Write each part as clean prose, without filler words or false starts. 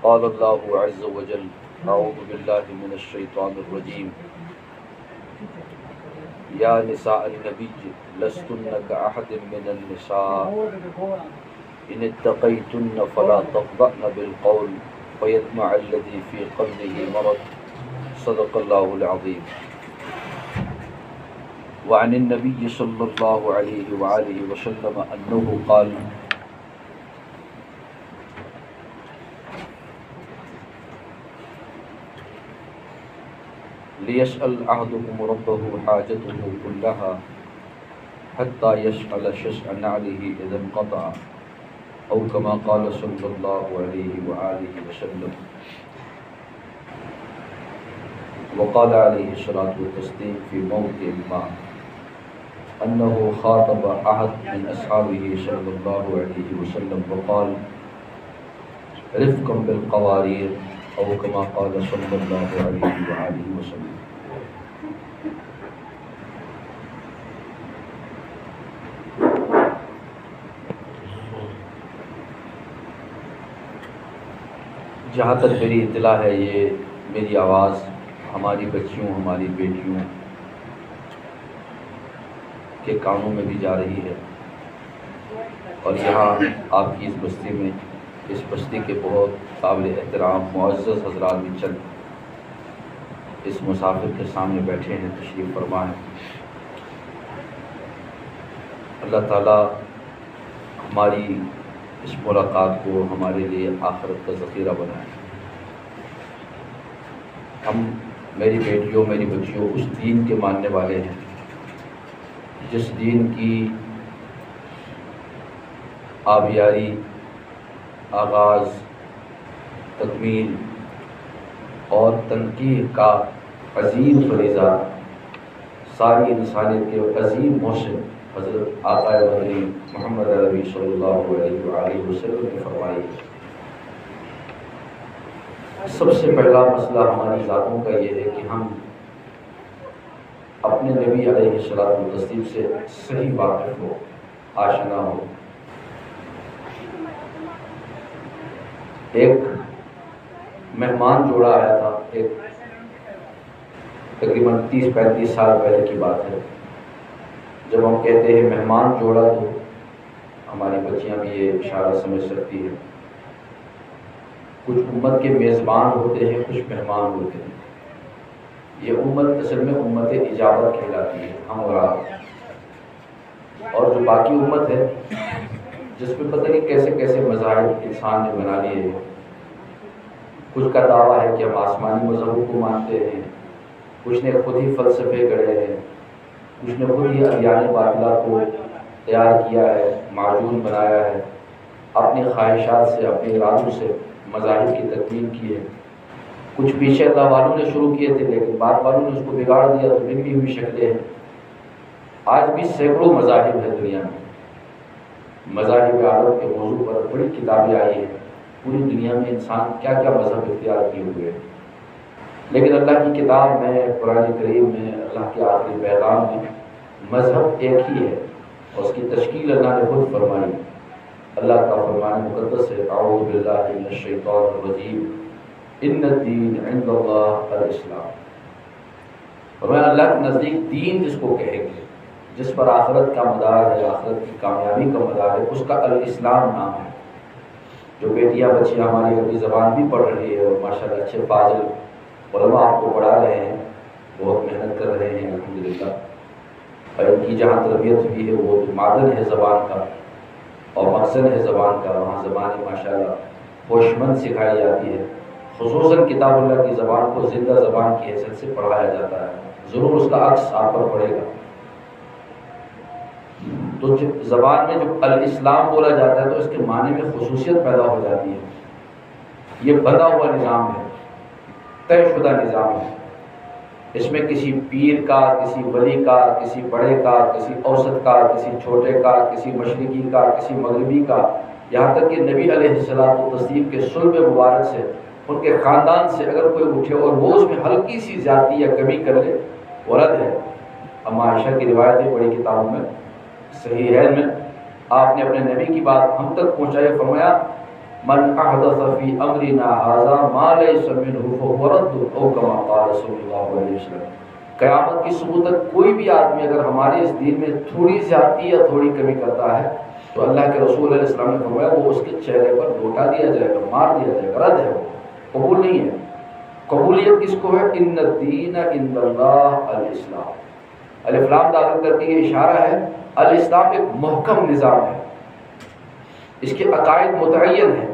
قال الله عز وجل اعوذ بالله من الشيطان الرجيم يا نساء النبي لستن كأحد من النساء إن اتقيتن فلا تخضعن بالقول فيطمع الذي في قلبه مرض صدق الله العظيم. وعن النبي صلى الله عليه وآله وسلم أنه قال ليسأل أحدكم ربه حاجته كلها حتى يسأل شسع نعله إذا انقطع أو كما قال صلى الله عليه وآله وسلم. وقال عليه الصلاة والتسليم في موضع ما أنه خاطب أحد من أصحابه صلى الله عليه وسلم وقال رفقا بالقوارير أو كما قال صلى الله عليه وآله وسلم. جہاں تک میری اطلاع ہے یہ میری آواز ہماری بچیوں ہماری بیٹیوں کے کانوں میں بھی جا رہی ہے، اور یہاں آپ کی اس بستی میں اس بستی کے بہت قابل احترام معزز حضرات بھی چند اس مسافر کے سامنے بیٹھے ہیں، تشریف فرما ہے۔ اللہ تعالیٰ ہماری اس ملاقات کو ہمارے لیے آخرت کا ذخیرہ بنائے۔ ہم میری بیٹیوں میری بچیوں اس دین کے ماننے والے ہیں جس دین کی آبیاری، آغاز، تکمیل اور تنقیح کا عظیم فریضہ ساری انسانیت کے عظیم محسن حضرت آقا مدنی محمد عربی صلی اللہ علیہ وآلہ وسلم نے فرمائی ہے۔ سب سے پہلا مسئلہ ہماری ذاتوں کا یہ ہے کہ ہم اپنے نبی علیہ الصلوۃ والتسلیم سے صحیح واقف ہو، آشنا ہو۔ ایک مہمان جوڑا آیا تھا، ایک تقریباً 30-35 سال پہلے کی بات ہے۔ جب ہم کہتے ہیں مہمان جوڑا تو ہماری بچیاں بھی یہ اشارہ سمجھ سکتی ہیں۔ کچھ امت کے میزبان ہوتے ہیں، کچھ مہمان ہوتے ہیں۔ یہ امت اصل میں امت اجابت کہلاتی ہے، ہم اور آپ، اور جو باقی امت ہے جس میں پتہ نہیں کیسے کیسے مذاہب انسان نے بنا لیے ہیں۔ کچھ کا دعویٰ ہے کہ ہم آسمانی مذہبوں کو مانتے ہیں، کچھ نے خود ہی فلسفے گڑھے ہیں، کچھ نے خود ہی ادیان باطلہ کو تیار کیا ہے، معجون بنایا ہے، اپنی خواہشات سے اپنے ارادوں سے مذاہب کی تکمیل کی ہے۔ کچھ پیچھے اللہ والوں نے شروع کیے تھے لیکن بعد والوں نے اس کو بگاڑ دیا، تو بگڑی ہوئی شکلیں ہیں۔ آج بھی سینکڑوں مذاہب ہیں دنیا میں، مذاہب عالم کے موضوع پر بڑی کتابیں آئی ہیں۔ پوری دنیا میں انسان کیا کیا مذہب اختیار کیے ہوئے ہیں، لیکن اللہ کی کتاب میں، قرآن کریم میں، اللہ کے آخری پیغام میں مذہب ایک ہی ہے، اور اس کی تشکیل اللہ نے خود فرمائی۔ اللہ کا فرمان مقدس ہے اعوذ باللہ من الشیطان الرجیم ان الدین عند اللہ الاسلام۔ فرمایا اللہ کے نزدیک دین جس کو کہیں گے، جس پر آخرت کا مدار ہے، آخرت کی کامیابی کا مدار ہے، اس کا الاسلام نام ہے۔ جو بیٹیاں بچیاں ہماری عربی زبان بھی پڑھ رہی ہے اور ماشاءاللہ اچھے فاضل علماء آپ کو پڑھا رہے ہیں، بہت محنت کر رہے ہیں الحمدللہ، اور ان کی جہاں تربیت ہوئی ہے وہ معدن ہے زبان کا اور مخزن ہے زبان کا، وہاں زبان ماشاءاللہ ہوشمند سکھائی جاتی ہے۔ خصوصاً کتاب اللہ کی زبان کو زندہ زبان کی حیثیت سے پڑھایا جاتا ہے، ضرور اس کا عکس آپ پر پڑے گا۔ تو زبان میں جو الاسلام بولا جاتا ہے تو اس کے معنی میں خصوصیت پیدا ہو جاتی ہے۔ یہ بندھا ہوا نظام ہے، طے شدہ نظام ہے۔ اس میں کسی پیر کا، کسی ولی کا، کسی بڑے کا، کسی اوسط کا، کسی چھوٹے کا، کسی مشرقی کا، کسی مغربی کا، یہاں تک کہ نبی علیہ الصلوۃ والتسلیم کے صلب مبارک سے، ان کے خاندان سے اگر کوئی اٹھے اور وہ اس میں ہلکی سی زیادتی یا کمی کر لے وہ رد ہے۔ اما عائشہ کی روایتیں بڑی کتابوں میں، صحیح ہے میں آپ نے اپنے نبی کی بات ہم تک پہنچائی، فرمایا من احدث فی امرنا ھذا ما لیس منہ فہو رد او کما قال صلی اللہ علیہ وسلم۔ قیامت کی صبح تک کوئی بھی آدمی اگر ہمارے اس دین میں تھوڑی زیادتی یا تھوڑی کمی کرتا ہے تو اللہ کے رسول علیہ السلام نے فرمایا وہ اس کے چہرے پر لوٹا دیا جائے گا، مار دیا جائے گا، رد ہے، وہ قبول نہیں ہے۔ قبولیت کس کو ہے؟ ان الدین عند اللہ الاسلام۔ الف لام داخل کر کے یہ اشارہ ہے الاسلام ایک محکم نظام ہے، اس کے عقائد متعین ہیں،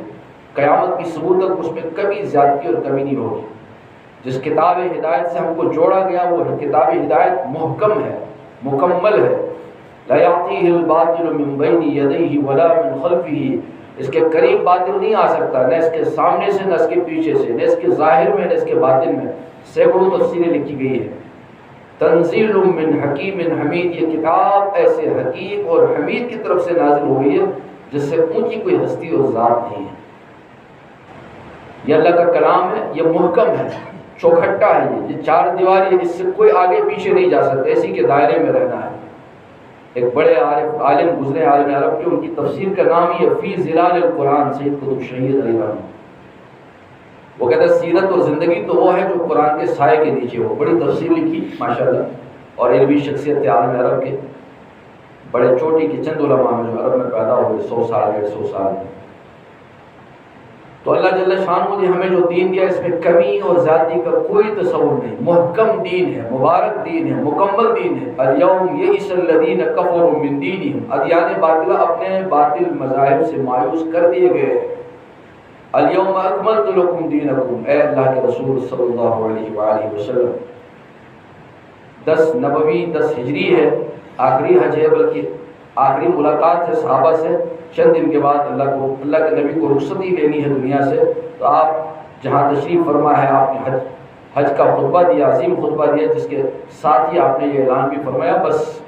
قیامت کی صبح تک اس میں کبھی زیادتی اور کمی نہیں ہوگی۔ جس کتاب ہدایت سے ہم کو جوڑا گیا وہ کتاب ہدایت محکم ہے، مکمل ہے۔ لا یأتیہ الباطل من بین یدیہ ولا من خلفہ، اس کے قریب باطل نہیں آ سکتا، نہ اس کے سامنے سے، نہ اس کے پیچھے سے، نہ اس کے ظاہر میں، نہ اس کے باطن میں۔ سینکڑوں تفسیریں لکھی گئی ہیں۔ تنزیل من حکیم حمید، یہ کتاب ایسے حکیم اور حمید کی طرف سے نازل ہوئی ہے جس سے اونچی کوئی ہستی اور ذات نہیں ہے۔ یہ اللہ کا کلام ہے، یہ محکم ہے، چوکھٹا ہے، یہ چار دیواری ہے، اس سے کوئی آگے پیچھے نہیں جا سکتا، اسی کے دائرے میں رہنا ہے۔ ایک بڑے عالم گزرے، عالم عرب کے، ان کی تفسیر کا نام ہی ہے فی ظلال القرآن، سید قطب شہید علی رحمہ۔ وہ کہتا ہے سیرت اور زندگی تو وہ ہے جو قرآن کے سائے کے نیچے ہو۔ بڑی تفسیر لکھی ماشاءاللہ، اور علمی شخصیت عالم عرب کے، بڑے چوٹی کے چند علماء میں جو عرب میں پیدا ہوئے 100 سال 150 سال میں۔ تو اللہ جل شانہ نے ہمیں جو دین دیا اس میں کمی اور زیادتی کا کوئی تصور نہیں، محکم دین ہے، مبارک دین ہے، مکمل دین ہے۔ الیوم یئس الذین کفروا من دینہم، ادیان باطلہ اپنے باطل مذاہب سے مایوس کر دیے گئے۔ الیوم اکملت لکم دینکم، اے اللہ کے رسول صلی اللہ علیہ وآلہ وسلم۔ 10 نبوی 10 ہجری ہے، آخری حج ہے، بلکہ آخری ملاقات ہے صحابہ سے، چند دن کے بعد اللہ کے نبی کو رخصتی لینی ہے دنیا سے، تو آپ جہاں تشریف فرما ہے آپ نے حج کا خطبہ دیا، عظیم خطبہ دیا، جس کے ساتھ ہی آپ نے یہ اعلان بھی فرمایا بس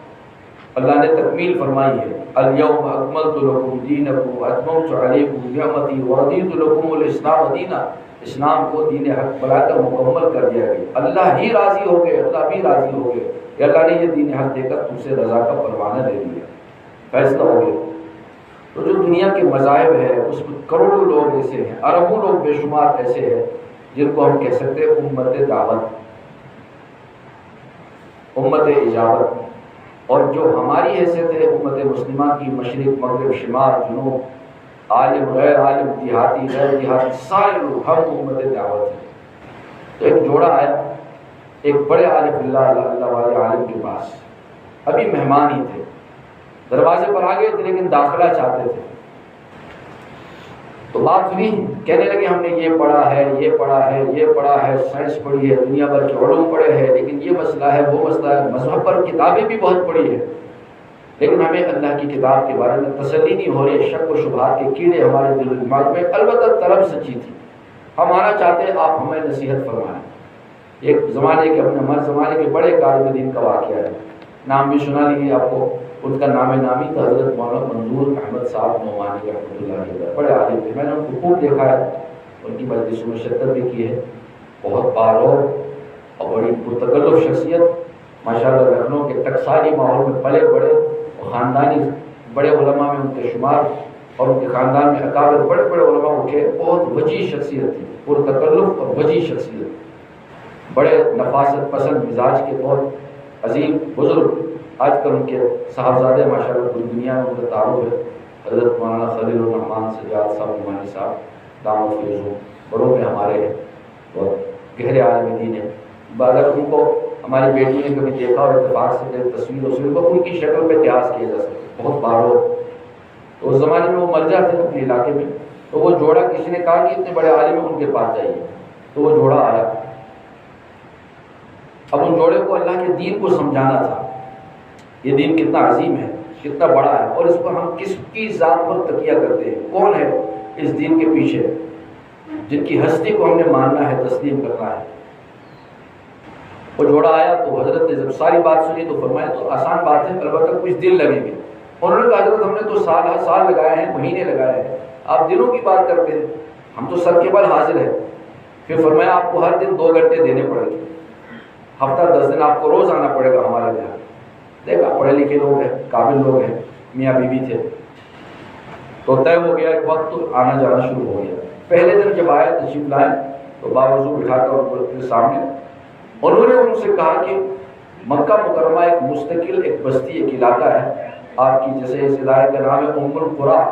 اللہ نے تکمیل فرمائی ہے۔ الیوم اکملت لکم دینکم واتممت علیکم نعمتی ورضیت لکم الاسلام دینا، اسلام کو دین حق بنا کر مکمل کر دیا گیا۔ اللہ ہی راضی ہو گئے، اللہ بھی راضی ہو گئے کہ اللہ نے یہ دین حق دے کر تم سے رضا کا پروانہ دے دیا، فیصلہ ہو گیا۔ تو جو دنیا کے مذاہب ہے اس میں کروڑوں لوگ ایسے ہیں، اربوں لوگ بے شمار ایسے ہیں جن کو ہم کہہ سکتے ہیں امت دعوت، امت اجابت، اور جو ہماری حیثیت ہے امت مسلمہ کی، مشرق مغرب شمال جنوب، عالم غیر عالم، دیہاتی غیر دیہاتی، سارے لوگ ہم امت دعوت ہیں۔ تو ایک جوڑا آیا ایک بڑے عالم اللہ والے عالم کے پاس، ابھی مہمان ہی تھے، دروازے پر آ گئے تھے لیکن داخلہ چاہتے تھے۔ تو بات ہوئی، کہنے لگے ہم نے یہ پڑھا ہے، یہ پڑھا ہے، یہ پڑھا ہے، سائنس پڑھی ہے، دنیا بھر کے علوم پڑھے ہیں، لیکن یہ مسئلہ ہے، وہ مسئلہ ہے، مذہب پر کتابیں بھی بہت پڑھی ہے، لیکن ہمیں اللہ کی کتاب کے بارے میں تسلی نہیں ہو رہی، شک و شبہات کے کیڑے ہمارے دل و دماغ میں، البتہ طلب سچی تھی، ہم آنا چاہتے ہیں، آپ ہمیں نصیحت فرمائیں۔ ایک زمانے کے اپنے ہمارے زمانے کے بڑے عالم دین کا واقعہ ہے، نام بھی سنا لیجیے آپ کو، ان کا نام نامی تھا حضرت مولانا منظور احمد صاحب نعمانی رحمۃ اللہ علیہ، بڑے عالم تھے، میں نے ان کو خوب دیکھا ہے، ان کی مجلسوں میں شرکت بھی کی ہے، بہت بارور اور بڑی پرتکلف شخصیت، ماشاءاللہ لکھنؤ کے ٹکسالی ماحول میں پلے بڑے، اور خاندانی بڑے علماء میں ان کے شمار، اور ان کے خاندان میں اکابر بڑے بڑے علماء اٹھے، بہت وجیح شخصیت تھی، پرتکلف اور وجیح شخصیت، بڑے نفاست پسند مزاج کے، بہت عظیم بزرگ، آج کل ان کے صاحبزادے ماشاءاللہ پوری دنیا میں ان کا تعارف ہے، حضرت مولانا خلیل الرحمان سجاد صاحب نعمانی صاحب دامت فیضوں، بڑوں میں ہمارے ہیں اور گہرے عالم دین ہیں۔ اگر ان کو ہماری بیٹی نے کبھی دیکھا اور اتفاق سے کبھی تصویر وصول کو ان کی شکل پہ اتہاس کیا جا سکتا، بہت بارور، تو اس زمانے میں وہ مر جاتے اپنے علاقے میں، تو وہ جوڑا کسی نے کہا کہ اتنے بڑے عالم ہیں ان کے پاس جائیے، تو وہ جوڑا آیا۔ اب ان جوڑے کو اللہ کے دین کو سمجھانا تھا، یہ دین کتنا عظیم ہے، کتنا بڑا ہے، اور اس پر ہم کس کی ذات پر تکیہ کرتے ہیں، کون ہے اس دین کے پیچھے جن کی ہستی کو ہم نے ماننا ہے، تسلیم کرنا ہے۔ وہ جوڑا آیا تو حضرت نے جب ساری بات سنی تو فرمایا تو آسان بات ہے، البتہ کچھ دن لگیں گے۔ انہوں نے کہا حضرت ہم نے تو سال لگائے ہیں، مہینے لگائے ہیں، آپ دنوں کی بات کرتے ہیں، ہم تو سر کے بل حاضر ہیں۔ پھر فرمایا آپ کو ہر دن 2 گھنٹے دینے پڑیں گے، ہفتہ 10 دن آپ کو روز آنا پڑے گا ہمارے یہاں۔ دیکھا پڑھے لکھے لوگ ہیں، قابل لوگ ہیں، میاں بیوی تھے۔ تو طے ہو گیا کہ وقت آنا جانا شروع ہو گیا۔ پہلے دن جب آئے تشریف لائے تو باوضو بٹھا کر ان کے سامنے انہوں نے ان سے کہا کہ مکہ مکرمہ ایک مستقل ایک بستی ایک علاقہ ہے آپ کی، جیسے اس ادارے کا نام ہے ام القریٰ،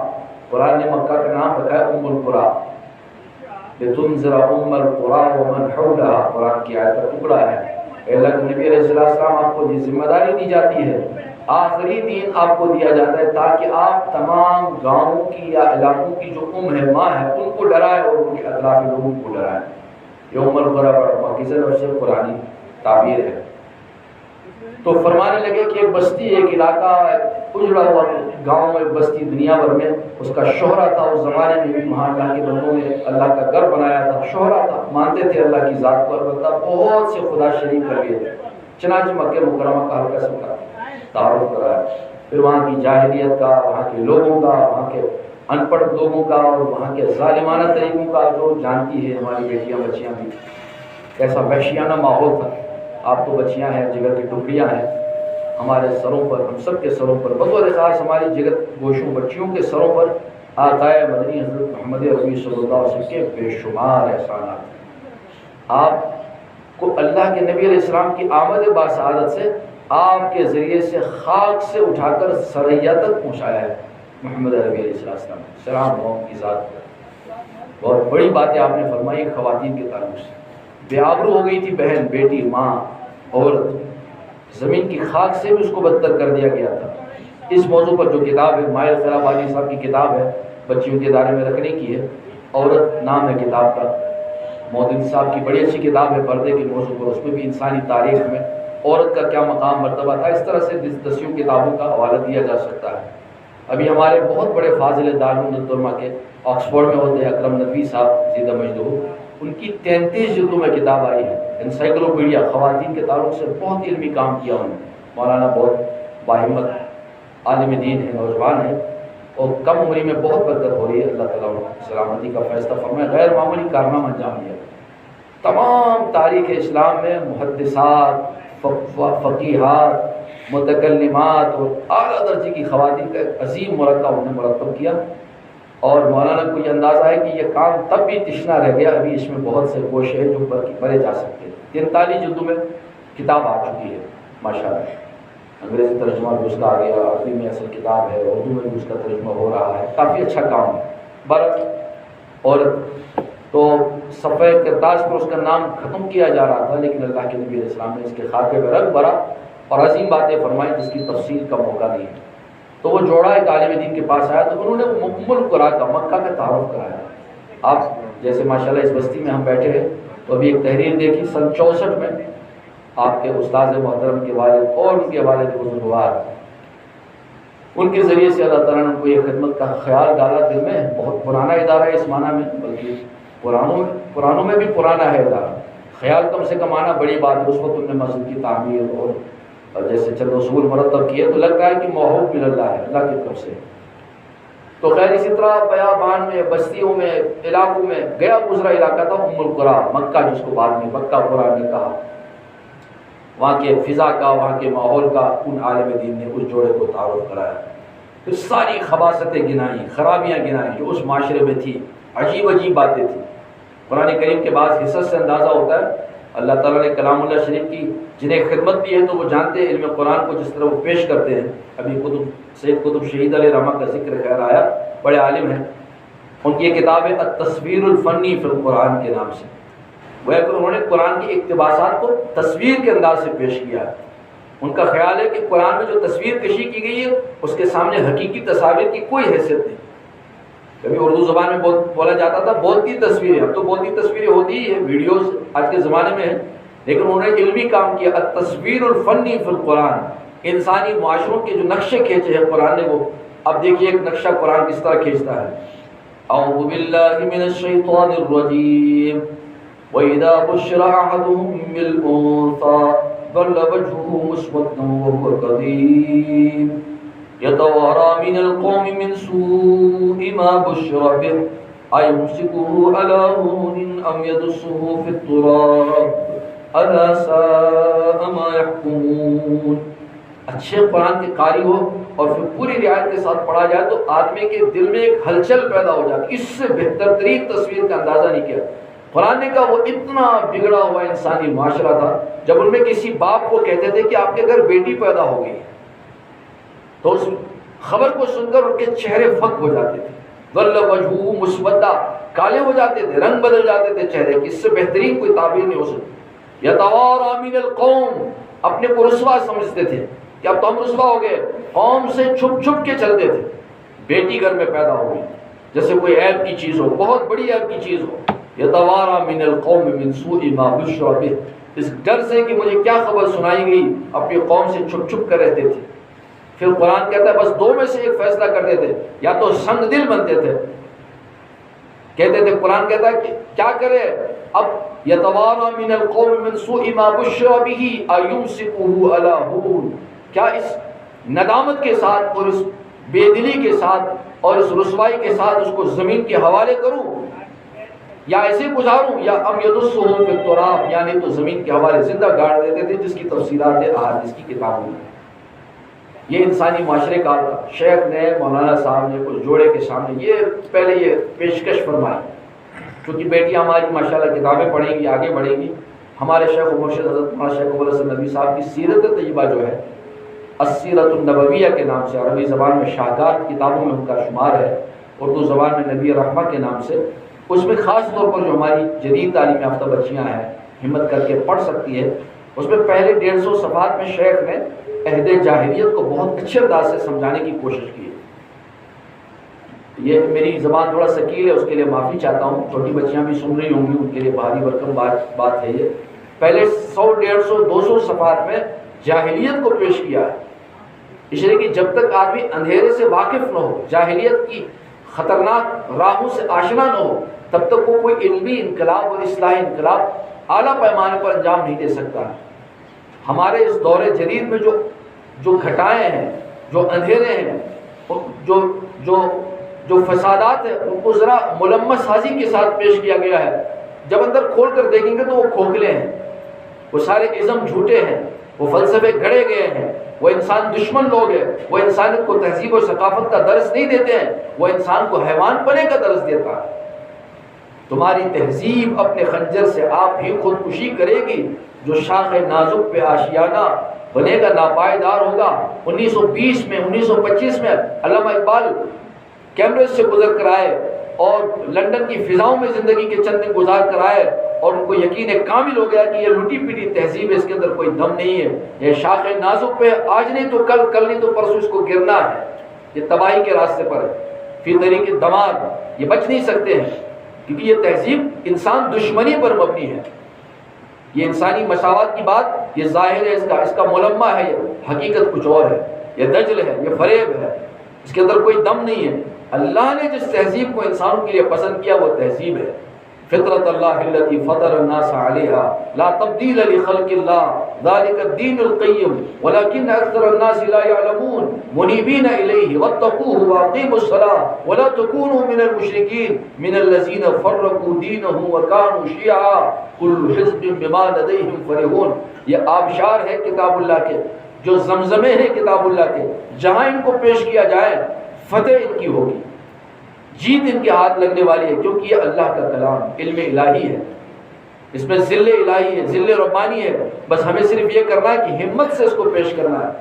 قرآن نے مکہ کا نام رکھا ہے ام القریٰ، لتنذر ام القریٰ ومن حولها، قرآن کی آیت کا ٹکڑا ہے۔ اے اللہ کے نبی علیہ السلام آپ کو یہ ذمہ داری دی جاتی ہے، آخری دین آپ کو دیا جاتا ہے تاکہ آپ تمام گاؤں کی یا علاقوں کی جو ہے ماں ہے ان کو ڈرائے اور ان کے اطرافی لوگوں کو ڈرائے۔ یہ ام القریٰ مکی سے نفس قرآنی تعبیر ہے۔ تو فرمانے لگے کہ ایک بستی ایک علاقہ اجڑا ہوا گاؤں میں بستی دنیا بھر میں اس کا شہرہ تھا، اس زمانے میں بھی وہاں اللہ کے بندوں نے اللہ کا گھر بنایا تھا، شہرہ تھا، مانتے تھے اللہ کی ذات کو، البتہ بہت سے خدا شریک کر لیے تھے۔ چنانچہ مکہ مکرمہ کا ہلکا سا تعارف کرایا، پھر وہاں کی جاہلیت کا، وہاں کے لوگوں کا، وہاں کے ان پڑھ لوگوں کا اور وہاں کے ظالمانہ طریقوں کا، جو جانتی ہے ہماری بیٹیاں بچیاں بھی، کیسا وحشیانہ ماحول تھا۔ آپ تو بچیاں ہیں، جگر کی ٹکڑیاں ہیں ہمارے سروں پر، ہم سب کے سروں پر، بطور خاص ہماری جگر گوشوں بچیوں کے سروں پر آقائے مدنی حضرت محمد عربی صلی اللہ علیہ وسلم کے بے شمار احسانات۔ آپ کو اللہ کے نبی علیہ السلام کی آمد باسعادت سے آپ کے ذریعے سے خاک سے اٹھا کر سریا تک پہنچایا ہے محمد عربی علیہ السلام، سلام ہو کی ذات پر۔ بہت بڑی باتیں آپ نے فرمائی خواتین کے تعلق سے، بے آبرو ہو گئی تھی بہن، بیٹی، ماں، عورت، زمین کی خاک سے بھی اس کو بدتر کر دیا گیا تھا۔ اس موضوع پر جو کتاب ہے مائل خراب علی صاحب کی کتاب ہے، بچیوں کے ادارے میں رکھنے کی ہے، عورت نام ہے کتاب کا، مودودی صاحب کی بڑی اچھی کتاب ہے پردے کے موضوع پر، اس میں بھی انسانی تاریخ میں عورت کا کیا مقام مرتبہ تھا، اس طرح سے دسیوں کتابوں کا حوالہ دیا جا سکتا ہے۔ ابھی ہمارے بہت بڑے فاضل دارالعلوم علماء کے آکسفورڈ میں ہوتے ہیں اکرم ندوی صاحب زیدہ مجدو، ان کی 33 جلدوں میں کتاب آئی ہے، انسائکلوپیڈیا، خواتین کے تعلق سے بہت علمی کام کیا انہوں نے۔ مولانا بہت باہمت عالم دین ہے، نوجوان ہے اور کم عمری میں بہت برکت ہو رہی ہے، اللہ تعالیٰ سلامتی کا فیصلہ فرمائے، غیر معمولی کارنامہ انجام دیا۔ تمام تاریخ اسلام میں محدثات، فقیہات، متکلمات اور اعلیٰ درجے کی خواتین کا ایک عظیم مرکب انہوں نے مرتب کیا، اور مولانا کو یہ اندازہ ہے کہ یہ کام تب بھی تشنا رہ گیا، ابھی اس میں بہت سے گوشے ہیں جو بھرے جا سکتے ہیں۔ 43 جلدوں میں کتاب آ چکی ہے ماشاءاللہ، انگریزی ترجمہ بھی اس کا آ گیا، عربی میں اصل کتاب ہے، اردو میں بھی اس کا ترجمہ ہو رہا ہے، کافی اچھا کام ہے۔ برق اور تو صفحہ کرتاس پر اس کا نام ختم کیا جا رہا تھا، لیکن اللہ کے نبی علیہ السلام نے اس کے خاکے میں رنگ بھرا اور عظیم باتیں فرمائیں جس کی تفصیل کا موقع نہیں ہے۔ تو وہ جوڑا ایک عالم دین کے پاس آیا تو انہوں نے ام القریٰ کا، مکہ کا تعارف کرایا۔ آپ جیسے ماشاءاللہ اس بستی میں ہم بیٹھے ہیں تو ابھی ایک تحریر دیکھی سن 64 میں، آپ کے استاد محترم کے والد اور ان کے والد بزرگوار، ان کے ذریعے سے اللہ تعالیٰ نے ان کو یہ خدمت کا خیال ڈالا دل میں۔ بہت پرانا ادارہ ہے اس معنی میں، بلکہ پرانوں میں بھی پرانا ہے ادارہ، خیال کم سے کم آنا بڑی بات ہے۔ اس وقت انہوں نے مسجد کی تعمیر اور جیسے چند اصول مرتب کیے تو لگتا ہے کہ محبوب مل اللہ ہے، اللہ کی طرف سے۔ تو خیر اسی طرح بیابان میں، بستیوں میں، علاقوں میں گیا گزرا علاقہ تھا ام القریٰ، مکہ جس کو بعد میں مکہ قرآن نے کہا، وہاں کے فضا کا، وہاں کے ماحول کا ان عالم دین نے اس جوڑے کو تعارف کرایا۔ پھر ساری خباثتیں گنائیں، خرابیاں گنائیں جو اس معاشرے میں تھی، عجیب عجیب باتیں تھیں۔ قرآن کریم کے بعض حصص سے اندازہ ہوتا ہے اللہ تعالیٰ نے کلام اللہ شریف کی جنہیں خدمت دی ہے تو وہ جانتے ہیں علم قرآن کو جس طرح وہ پیش کرتے ہیں۔ ابھی سید قطب شہید علیہ رحمہ کا ذکر خیر آیا، بڑے عالم ہیں، ان کی یہ کتاب ہے التصویر الفنی فی القرآن کے نام سے، وہ کہ انہوں نے قرآن کی اقتباسات کو تصویر کے انداز سے پیش کیا ہے۔ ان کا خیال ہے کہ قرآن میں جو تصویر کشی کی گئی ہے اس کے سامنے حقیقی تصاویر کی کوئی حیثیت نہیں۔ کبھی اردو زبان میں بولا جاتا تھا بولتی تصویریں، اب تو بولتی تصویریں ہوتی ہی ہیں، ویڈیوز آج کے زمانے میں ہیں، لیکن انہوں نے علمی کام کیا التصویر الفنی فی القرآن، انسانی معاشروں کے جو نقشے کھینچے ہیں قرآن نے، وہ اب دیکھیے ایک نقشہ قرآن کس طرح کھینچتا ہے۔ اعوذ باللہ من الشیطان الرجیم وَإِذَا بُشِّرَ أَحَدُهُم بِالْأُنثَىٰ ظَلَّ وَجْهُهُ مُسْوَدًّا وَهُوَ كَظِيمٌ يَتَوَارَىٰ مِنَ الْقَوْمِ مِنْ سُوءِ مَا بُشِّرَ بِهِ أَيُمْسِكُهُ عَلَىٰ هُونٍ أَمْ يَدُسُّهُ فِي التُّرَابِ أَلَا سَاءَ مَا يَحْكُمُونَ۔ اچھے قرآن کے قاری ہو اور پھر پوری رعایت کے ساتھ پڑھا جائے تو آدمی کے دل میں ایک ہلچل پیدا ہو جاتی. اس سے بہتر ترین تصویر کا اندازہ نہیں کیا. قرآن کا وہ اتنا بگڑا ہوا انسانی معاشرہ تھا، جب ان میں کسی باپ کو کہتے تھے کہ آپ کے گھر بیٹی پیدا ہو گئی تو اس خبر کو سن کر ان کے چہرے پھک ہو جاتے تھے، ظل وجہہ مسودہ، کالے ہو جاتے تھے، رنگ بدل جاتے تھے چہرے کی. اس سے بہترین کوئی تعبیر نہیں ہو سکتی. یتوارا من القوم، اپنے کو رسوا سمجھتے تھے کہ اب تو ہم رسوا ہو گئے، قوم سے چھپ چھپ کے چلتے تھے. بیٹی گھر میں پیدا ہو گئی جیسے کوئی عیب کی چیز ہو، بہت بڑی عیب کی چیز ہو. یتوارا من القوم من سوء ما بشر به، اس ڈر سے کہ مجھے کیا خبر سنائی گئی اپنی قوم سے چھپ چھپ کر رہتے تھے. پھر قرآن کہتا ہے بس دو میں سے ایک فیصلہ کرتے تھے، یا تو سنگ دل بنتے تھے، کہتے تھے قرآن کہتا ہے کہ کیا کرے اب، یتوارا من القوم من سوء ما بشر به ایمسکه علی هون، کیا اس ندامت کے ساتھ اور اس بے دلی کے ساتھ اور اس رسوائی کے ساتھ اس کو زمین کے حوالے کروں یا ایسے گزاروں، یا ام یدسہ فی التراب، یعنی تو زمین کے حوالے زندہ گاڑ دیتے تھے، جس کی تفصیلات احادیث کی کتابوں میں. یہ انسانی معاشرے کا شیخ نے، مولانا صاحب نے کچھ جوڑے کے سامنے یہ پہلے یہ پیشکش فرمائی. کیونکہ بیٹیاں ہماری ماشاءاللہ کتابیں پڑھیں گی، آگے بڑھیں گی. ہمارے شیخ و مرشد حضرت مولانا شیخ ابو الحسن ندوی صاحب کی سیرت طیبہ جو ہے، السیرۃ النبویہ کے نام سے، عربی زبان میں شاہکار کتابوں میں ان کا شمار ہے، اردو زبان میں نبی رحمہ کے نام سے. اس میں خاص طور پر جو ہماری جدید تعلیم یافتہ بچیاں ہیں ہمت کر کے پڑھ سکتی ہے، اس میں پہلے 150 صفحات میں شیخ نے عہد جاہلیت کو بہت اچھے انداز سے سمجھانے کی کوشش کی ہے. یہ میری زبان تھوڑا ثقیل ہے، اس کے لیے معافی چاہتا ہوں. چھوٹی بچیاں بھی سن رہی ہوں گی، ان کے لیے بھاری بھرکم بات ہے. یہ پہلے 100 150 200 صفحات میں جاہلیت کو پیش کیا ہے، اس لیے کہ جب تک آدمی اندھیرے سے واقف نہ ہو، جاہلیت کی خطرناک راہوں سے آشنا نہ ہو، تب تک وہ کوئی علمی انقلاب اور اصلاحی انقلاب اعلیٰ پیمانے پر انجام نہیں دے سکتا. ہمارے اس دور جدید میں جو گھٹائیں ہیں، جو اندھیرے ہیں، جو فسادات ہیں، ان کو ذرا ملمس سازی کے ساتھ پیش کیا گیا ہے. جب اندر کھول کر دیکھیں گے تو وہ کھوکھلے ہیں، وہ سارے ازم جھوٹے ہیں، وہ فلسفے گھڑے گئے ہیں، وہ انسان دشمن لوگ ہیں، وہ انسانیت کو تہذیب و ثقافت کا درس نہیں دیتے ہیں، وہ انسان کو حیوان پنے کا درس دیتا ہے. تمہاری تہذیب اپنے خنجر سے آپ ہی خودکشی کرے گی، جو شاخ نازک پہ آشیانہ بنے گا ناپائیدار ہوگا. 1920 میں 1925 میں علامہ اقبال کیمبرج سے گزر کر آئے اور لندن کی فضاؤں میں زندگی کے چند دن گزار کر آئے، اور ان کو یقین کامل ہو گیا کہ یہ لٹی پیٹی تہذیب ہے، اس کے اندر کوئی دم نہیں ہے، یہ شاخ نازک پہ آج نہیں تو کل نہیں تو پرسوں اس کو گرنا ہے، یہ تباہی کے راستے پر ہے، فی طریق دمار، یہ بچ نہیں سکتے ہیں. کیونکہ یہ تہذیب انسان دشمنی پر مبنی ہے. یہ انسانی مساوات کی بات، یہ ظاہر ہے، اس کا ملمہ ہے، یہ حقیقت کچھ اور ہے، یہ دجل ہے، یہ فریب ہے، اس کے اندر کوئی دم نہیں ہے. اللہ نے جس تہذیب کو انسانوں کے لیے پسند کیا وہ تہذیب ہے. فطرت اللہ التي فطر الناس عليها لا تبديل لخلق الله ذلك الدين القيم ولكن اكثر الناس لا يعلمون منيبين اليه واتقوه واقيموا الصلاه ولا تكونوا من المشركين من الذين فرقوا دينهم وكانوا شيعا كل حزب بما لديهم فرحون. یہ آبشار ہے کتاب اللہ کے، جو زمزمے ہیں کتاب اللہ کے، جہاں ان کو پیش کیا جائے فتح ان کی ہوگی، جیت ان کے ہاتھ لگنے والی ہے. کیونکہ یہ اللہ کا کلام علم الہی ہے، اس میں ذل الہی ہے، ذل ربانی ہے. بس ہمیں صرف یہ کرنا ہے کہ ہمت سے اس کو پیش کرنا ہے.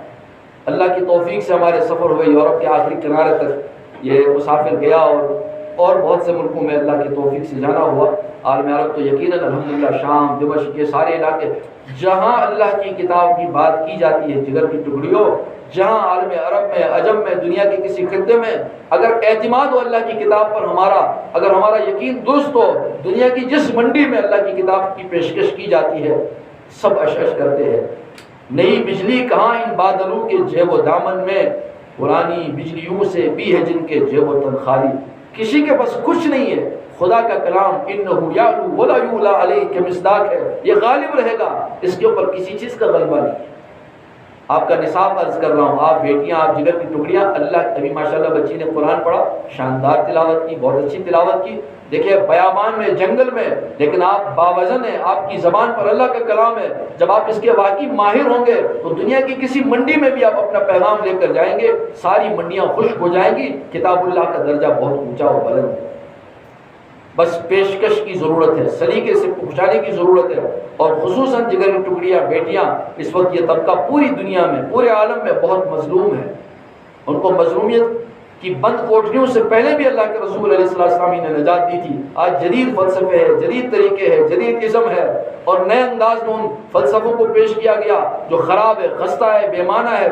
اللہ کی توفیق سے ہمارے سفر ہوئے یورپ کے آخری کنارے تک، یہ مسافر گیا اور بہت سے ملکوں میں اللہ کی توفیق سے جانا ہوا. عالم عرب تو یقیناً الحمدللہ شام، دمشق، یہ سارے علاقے جہاں اللہ کی کتاب کی بات کی جاتی ہے جگر کی ٹکڑیوں، جہاں عالم عرب میں، عجم میں، دنیا کے کسی خطے میں اگر اعتماد ہو اللہ کی کتاب پر اگر ہمارا یقین درست ہو، دنیا کی جس منڈی میں اللہ کی کتاب کی پیشکش کی جاتی ہے سب اشش کرتے ہیں. نئی بجلی کہاں ان بادلوں کے جیب و دامن میں، پرانی بجلیوں سے بھی ہے جن کے جیب و تن خالی. کسی کے پاس کچھ نہیں ہے. خدا کا کلام انہو یعلو ولا یعلا علیہ کے مصداق ہے، یہ غالب رہے گا، اس کے اوپر کسی چیز کا غلبہ نہیں ہے. آپ کا نصاب عرض کر رہا ہوں، آپ بیٹیاں، آپ جگر کی ٹکڑیاں، اللہ ابھی ماشاءاللہ بچی نے قرآن پڑھا، شاندار تلاوت کی، بہت اچھی تلاوت کی. دیکھیے بیابان میں، جنگل میں، لیکن آپ باوزن ہیں، آپ کی زبان پر اللہ کا کلام ہے. جب آپ اس کے واقعی ماہر ہوں گے تو دنیا کی کسی منڈی میں بھی آپ اپنا پیغام لے کر جائیں گے، ساری منڈیاں خشک ہو جائیں گی. کتاب اللہ کا درجہ بہت اونچا اور بلند ہے. بس پیشکش کی ضرورت ہے، سلیقے سے پہنچانے کی ضرورت ہے. اور خصوصاً جگر کی ٹکڑیاں، بیٹیاں، اس وقت یہ طبقہ پوری دنیا میں، پورے عالم میں بہت مظلوم ہے. ان کو مظلومیت کی بند کوٹریوں سے پہلے بھی اللہ کے رسول علیہ السلام نے نجات دی تھی. آج جدید فلسفے ہے، جدید طریقے ہے، جدید ازم ہے، اور نئے انداز میں ان فلسفوں کو پیش کیا گیا جو خراب ہے، خستہ ہے، بے معنی ہے،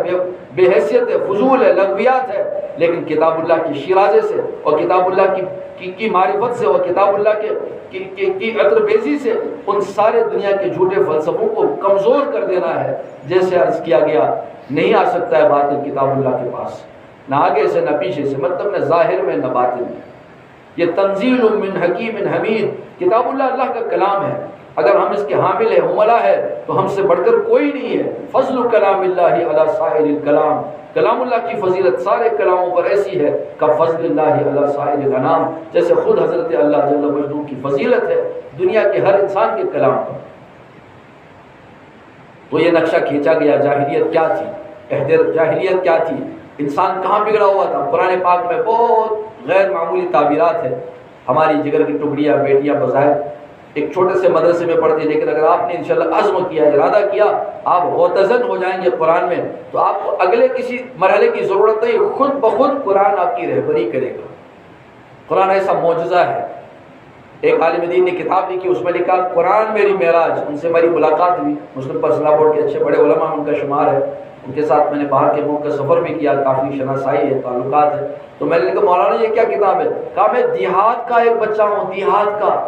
بے حیثیت ہے، فضول ہے، لغویات ہے. لیکن کتاب اللہ کی شیرازے سے اور کتاب اللہ کی معرفت سے اور کتاب اللہ کی عطر بیزی سے ان سارے دنیا کے جھوٹے فلسفوں کو کمزور کر دینا ہے. جیسے عرض کیا گیا، نہیں آ سکتا ہے باطل کتاب اللہ کے پاس، نہ آگے سے نہ پیچھے سے، مطلب نہ ظاہر میں نہ باطن میں. یہ تنزیل من حکیم حمید، کتاب اللہ اللہ کا کلام ہے. اگر ہم اس کے حامل ہیں، حملہ ہے، تو ہم سے بڑھ کر کوئی نہیں ہے. فضل کلام اللہ علی سائر الکلام، کلام اللہ کی فضیلت سارے کلاموں پر ایسی ہے کہ فضل اللہ علی سائر الانام، جیسے خود حضرت اللہ جل مجدہ کی فضیلت ہے دنیا کے ہر انسان کے کلام پر. تو یہ نقشہ کھینچا گیا. جاہلیت کیا تھی؟ عہد جاہلیت کیا تھی؟ انسان کہاں بگڑا ہوا تھا؟ قرآن پاک میں بہت غیر معمولی تعبیرات ہیں. ہماری جگر کی ٹکڑیاں، بیٹیاں بظاہر ایک چھوٹے سے مدرسے میں پڑھتی ہیں، لیکن اگر آپ نے انشاءاللہ عزم کیا، ارادہ کیا، آپ غوطزن ہو جائیں گے قرآن میں، تو آپ کو اگلے کسی مرحلے کی ضرورت نہیں، خود بخود قرآن آپ کی رہبری کرے گا. قرآن ایسا معجزہ ہے. ایک عالم دین نے کتاب لکھی، اس میں لکھا قرآن میری معراج. ان سے میری ملاقات ہوئی، مسلم پرسنل بورڈ کے اچھے بڑے علماء ان کا شمار ہے. ان کے ساتھ میں نے باہر کے ملک کا سفر بھی کیا، کافی شناسائی ہے، تعلقات ہے. تو میں نے کہا مولانا یہ کیا کتاب ہے؟ کہا میں دیہات کا ایک بچہ ہوں، دیہات کا،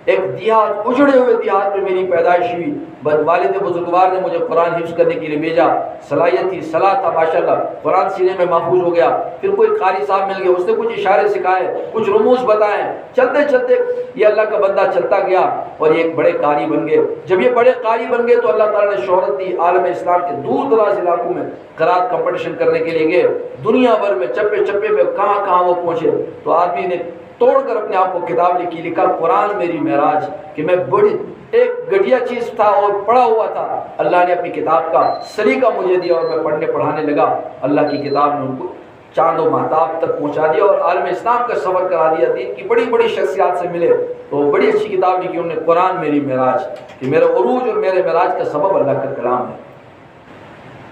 ایک دیہات، اجڑے ہوئے دیہات میں میری پیدائش ہوئی. والد بزرگوار نے مجھے قرآن حفظ کرنے کے لیے بھیجا، صلاحیت تھی، صلاح تھا، ماشاءاللہ قرآن سینے میں محفوظ ہو گیا. پھر کوئی قاری صاحب مل گیا، اس نے کچھ اشارے سکھائے، کچھ رموز بتائے، چلتے چلتے یہ اللہ کا بندہ چلتا گیا اور یہ ایک بڑے قاری بن گئے. جب یہ بڑے قاری بن گئے تو اللہ تعالیٰ نے شہرت دی. عالم اسلام کے دور دراز علاقوں میں قرات کمپٹیشن کرنے کے لیے گئے، دنیا بھر میں چپے چپے میں کہاں کہاں وہ پہنچے. تو آدمی نے توڑ کر اپنے آپ کو کتاب لکھی، لکھا قرآن میری معراج، کہ میں بڑی ایک گھٹیا چیز تھا اور پڑھا ہوا تھا، اللہ نے اپنی کتاب کا سلیقہ مجھے دیا اور میں پڑھنے پڑھانے لگا. اللہ کی کتاب نے ان کو چاند و مہتاب تک پہنچا دیا اور عالم اسلام کا سفر کرا دیا. دین کی بڑی بڑی شخصیات سے ملے تو بڑی اچھی کتاب لکھی انہوں نے، قرآن میری معراج، کہ میرا عروج اور میرے معراج کا سبب اللہ کا کلام ہے.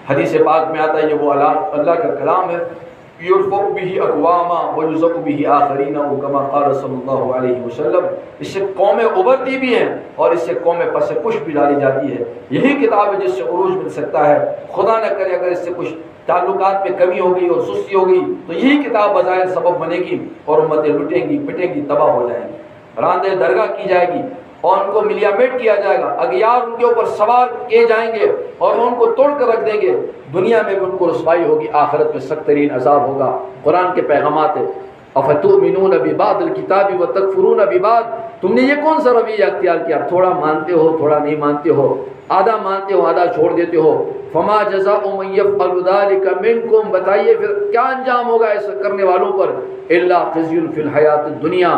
حدیث پاک میں آتا ہے یہ وہ اللہ کا کلام ہے، یرفع به اقواما ویذق به آخرین، کما قال صلی اللہ علیہ وسلم. اس سے قومیں ابھرتی بھی ہیں اور اس سے قومیں پس پش بھی ڈالی جاتی ہے. یہی کتاب ہے جس سے عروج مل سکتا ہے. خدا نہ کرے اگر اس سے کچھ تعلقات میں کمی ہو گئی اور سستی ہو گئی تو یہی کتاب بظاہر سبب بنے گی اور امتیں لٹیں گی، پٹیں گی، تباہ ہو جائیں گی، راندے درگاہ کی جائے گی اور ان کو ملیامیٹ کیا جائے گا. اغیار ان کے اوپر سوار کیے جائیں گے اور ان کو توڑ کر رکھ دیں گے. دنیا میں بھی ان کو رسوائی ہوگی، آخرت میں سخت ترین عذاب ہوگا. قرآن کے پیغامات ہیں، افتؤمنون ببعض الکتاب وتکفرون ببعض. تم نے یہ کون سا رویہ اختیار کیا؟ تھوڑا مانتے ہو، تھوڑا نہیں مانتے ہو، آدھا مانتے ہو، آدھا چھوڑ دیتے ہو. فما جزاء من یفعل ذلک منکم، بتائیے پھر کیا انجام ہوگا ایسا کرنے والوں پر؟ الا خزی فی الحیات الدنیا،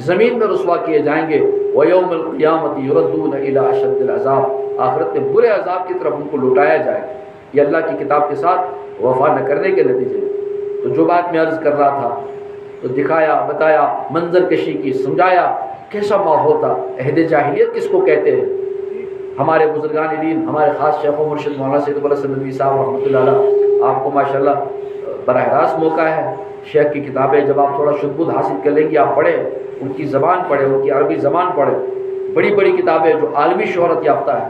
زمین میں رسوا کیے جائیں گے. ویوم القیامت یردون الی اشد العذاب، آخرت میں برے عذاب کی طرف ان کو لوٹایا جائے گا. یہ اللہ کی کتاب کے ساتھ وفا نہ کرنے کے نتیجے. تو جو بات میں عرض کر رہا تھا تو دکھایا، بتایا، منظر کشی کی، سمجھایا کیسا ماحول تھا. عہد جاہلیت کس کو کہتے ہیں؟ ہمارے بزرگان دین، ہمارے خاص شیخ و مرشد مولانا سید ابو الحسن ندوی صاحب رحمۃ اللہ علیہ، آپ کو ماشاءاللہ براہ راست موقع ہے شیخ کی کتابیں جب آپ تھوڑا شدبد حاصل کر لیں گے، آپ پڑھیں، ان کی زبان پڑھیں، ان کی عربی زبان پڑھیں. بڑی بڑی کتابیں جو عالمی شہرت یافتہ ہے.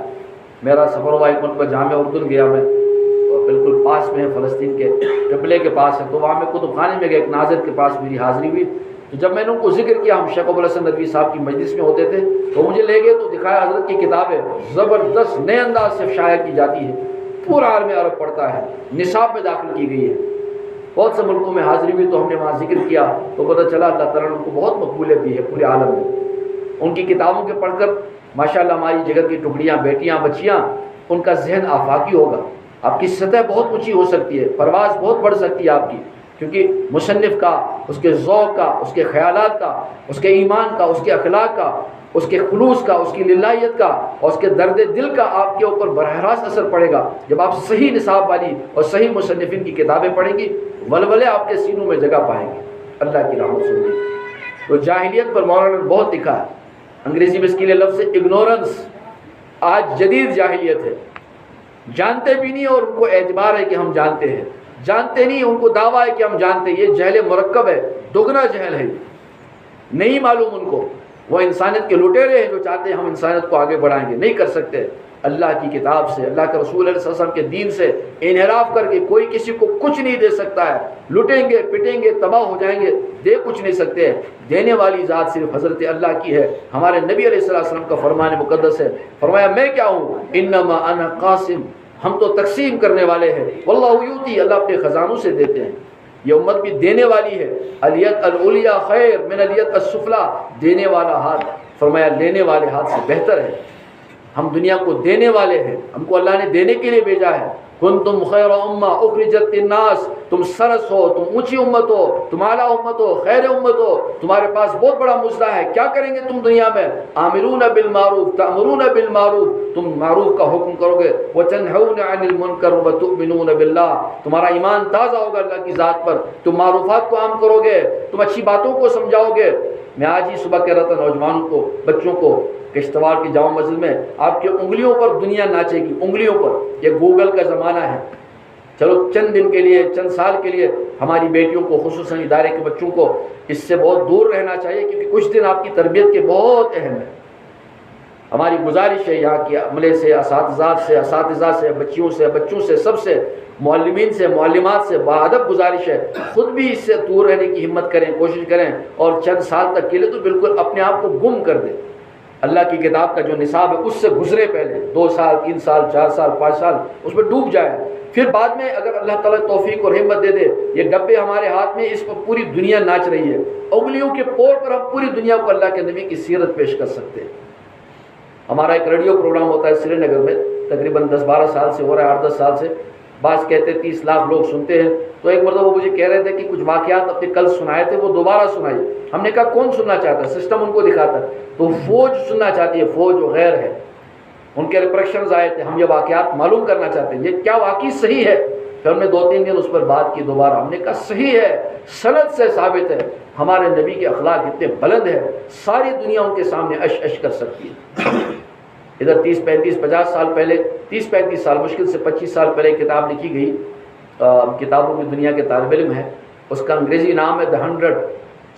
میرا سفر ہوا ایک مرتبہ جامعہ اردن گیا میں، اور بالکل پاس میں ہے، فلسطین کے قبلے کے پاس ہے. تو وہاں میں کتب خانے میں گیا، ایک ناظر کے پاس میری حاضری ہوئی. تو جب میں نے ان کو ذکر کیا، ہم شیخ ابو الحسن ندوی صاحب کی مجلس میں ہوتے تھے، تو مجھے لے گئے تو دکھایا حضرت کی کتاب ہے، زبردست نئے انداز سے شائع کی جاتی ہے، پورا عالم عرب پڑھتا ہے، نصاب میں داخل کی گئی ہے. بہت سے ملکوں میں حاضری ہوئی تو ہم نے وہاں ذکر کیا تو پتہ چلا اللہ تعالیٰ نے ان کو بہت مقبولیت دی ہے پورے عالم میں. ان کی کتابوں کے پڑھ کر ماشاءاللہ ہماری جگر کی ٹکڑیاں، بیٹیاں، بچیاں، ان کا ذہن آفاقی ہوگا. آپ کی سطح بہت اونچی ہو سکتی ہے، پرواز بہت بڑھ سکتی ہے آپ کی، کیونکہ مصنف کا، اس کے ذوق کا، اس کے خیالات کا، اس کے ایمان کا، اس کے اخلاق کا، اس کے خلوص کا، اس کی للہیت کا اور اس کے درد دل کا آپ کے اوپر براہ راست اثر پڑے گا۔ جب آپ صحیح نصاب والی اور صحیح مصنفین کی کتابیں پڑھیں گی، ولولے آپ کے سینوں میں جگہ پائیں گے، اللہ کی رحمت سے۔ تو جاہلیت پر مولانا نے بہت لکھا ہے، انگریزی میں اس کے لیے لفظ ہے اگنورنس۔ آج جدید جاہلیت ہے، جانتے بھی نہیں اور ان کو اعتبار ہے کہ ہم جانتے ہیں، جانتے نہیں ان کو دعویٰ ہے کہ ہم جانتے ہیں۔ یہ جہل مرکب ہے، دگنا جہل ہے، نہیں معلوم ان کو۔ وہ انسانیت کے لٹیرے ہیں جو چاہتے ہیں ہم انسانیت کو آگے بڑھائیں گے، نہیں کر سکتے۔ اللہ کی کتاب سے، اللہ کے رسول علیہ وسلم کے دین سے انحراف کر کے کوئی کسی کو کچھ نہیں دے سکتا ہے۔ لٹیں گے، پٹیں گے، تباہ ہو جائیں گے، دے کچھ نہیں سکتے۔ دینے والی ذات صرف حضرت اللہ کی ہے۔ ہمارے نبی علیہ السلام کا فرمان مقدس ہے، فرمایا میں کیا ہوں، انما انا قاسم، ہم تو تقسیم کرنے والے ہیں، واللہ یؤتی، اللہ اپنے خزانوں سے دیتے ہیں۔ یہ امت بھی دینے والی ہے۔ الیت العلیٰ خیر من الیت السفلیٰ، دینے والا ہاتھ فرمایا لینے والے ہاتھ سے بہتر ہے۔ ہم دنیا کو دینے والے ہیں، ہم کو اللہ نے دینے کے لیے بھیجا ہے۔ کنتم خیر امہ اخرجت للناس، تم سرس ہو، تم اونچی امت ہو، تم اعلیٰ امت ہو، خیر امت ہو، تمہارے پاس بہت بڑا مزدہ ہے۔ کیا کریں گے تم دنیا میں؟ آمرون بالمعروف تأمرون بالمعروف، تم معروف کا حکم کرو گے، وتنہون عن المنکر وتؤمنون باللہ، تمہارا ایمان تازہ ہوگا اللہ کی ذات پر، تم معروفات کو عام کرو گے، تم اچھی باتوں کو سمجھاؤ گے۔ میں آج ہی صبح کہہ رہا تھا نوجوانوں کو، بچوں کو، کشتواڑ کی جامع مسجد میں آپ کی انگلیوں پر دنیا ناچے گی، انگلیوں پر۔ یہ گوگل کا زمانہ ہے، چلو چند دن کے لیے، چند سال کے لیے ہماری بیٹیوں کو، خصوصاً ادارے کے بچوں کو اس سے بہت دور رہنا چاہیے، کیونکہ کچھ دن آپ کی تربیت کے بہت اہم ہے۔ ہماری گزارش ہے یہاں کے عملے سے، اساتذہ سے، بچوں سے، سب سے، معلمین سے، معلمات سے باادب گزارش ہے، خود بھی اس سے دور رہنے کی ہمت کریں، کوشش کریں، اور چند سال تک کے لیے تو بالکل اپنے آپ کو گم کر دیں۔ اللہ کی کتاب کا جو نصاب ہے اس سے گزرے، پہلے 2 سال 3 سال 4 سال 5 سال اس میں ڈوب جائے، پھر بعد میں اگر اللہ تعالیٰ توفیق اور ہمت دے دے، یہ ڈبے ہمارے ہاتھ میں، اس پر پوری دنیا ناچ رہی ہے، انگلیوں کے پور پر ہم پوری دنیا کو اللہ کے نبی کی سیرت پیش کر سکتے ہیں۔ ہمارا ایک ریڈیو پروگرام ہوتا ہے سری نگر میں، تقریباً 10-12 سال سے ہو رہا ہے، 8-10 سال سے، بعض کہتے 30 لاکھ لوگ سنتے ہیں۔ تو ایک مرتبہ وہ مجھے کہہ رہے تھے کہ کچھ واقعات اپنے کل سنائے تھے، وہ دوبارہ سنائی۔ ہم نے کہا کون سننا چاہتا ہے؟ سسٹم ان کو دکھاتا ہے، تو فوج سننا چاہتی ہے، فوج جو غیر ہے، ان کے ریپریکشنز آئے تھے، ہم یہ واقعات معلوم کرنا چاہتے ہیں، یہ کیا واقعی صحیح ہے؟ پھر ہم نے 2-3 دن اس پر بات کی دوبارہ، ہم نے کہا صحیح ہے، سند سے ثابت ہے، ہمارے نبی کے اخلاق اتنے بلند ہیں، ساری دنیا ان کے سامنے اش کر سکتی ہے۔ ادھر 30-35-50 سال پہلے، 30-35 سال، مشکل سے 25 سال پہلے کتاب لکھی گئی، کتابوں کی دنیا کے طالب علم ہے، اس کا انگریزی نام ہے The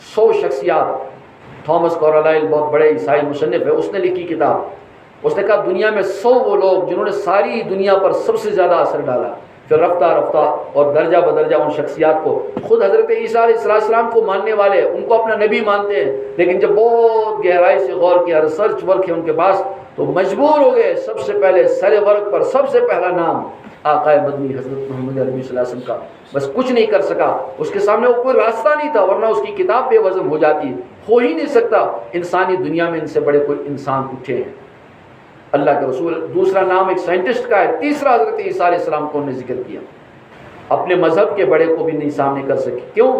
100 شخصیات۔ تھامس کارلائل بہت بڑے عیسائی مصنف ہے، اس نے لکھی کتاب۔ اس نے کہا دنیا میں 100 وہ لوگ جنہوں نے ساری دنیا پر سب سے زیادہ اثر ڈالا، پھر رفتہ رفتہ اور درجہ بدرجہ ان شخصیات کو، خود حضرت عیسیٰ علیہ السلام کو ماننے والے ان کو اپنا نبی مانتے ہیں، لیکن جب بہت گہرائی سے غور کیا، ریسرچ ورک ہے ان کے پاس، تو مجبور ہو گئے سب سے پہلے سر ورق پر سب سے پہلا نام آقا مدنی حضرت محمد عربی صلی اللہ علیہ وسلم کا، بس کچھ نہیں کر سکا، اس کے سامنے وہ کوئی راستہ نہیں تھا، ورنہ اس کی کتاب بے وزن ہو جاتی، ہو ہی نہیں سکتا۔ انسانی دنیا میں ان سے بڑے کوئی انسان اٹھے ہیں، اللہ کے رسول۔ دوسرا نام ایک سائنٹسٹ کا ہے، تیسرا حضرت عیسیٰ علیہ السلام کو انہوں نے ذکر کیا، اپنے مذہب کے بڑے کو بھی نہیں سامنے کر سکے۔ کیوں؟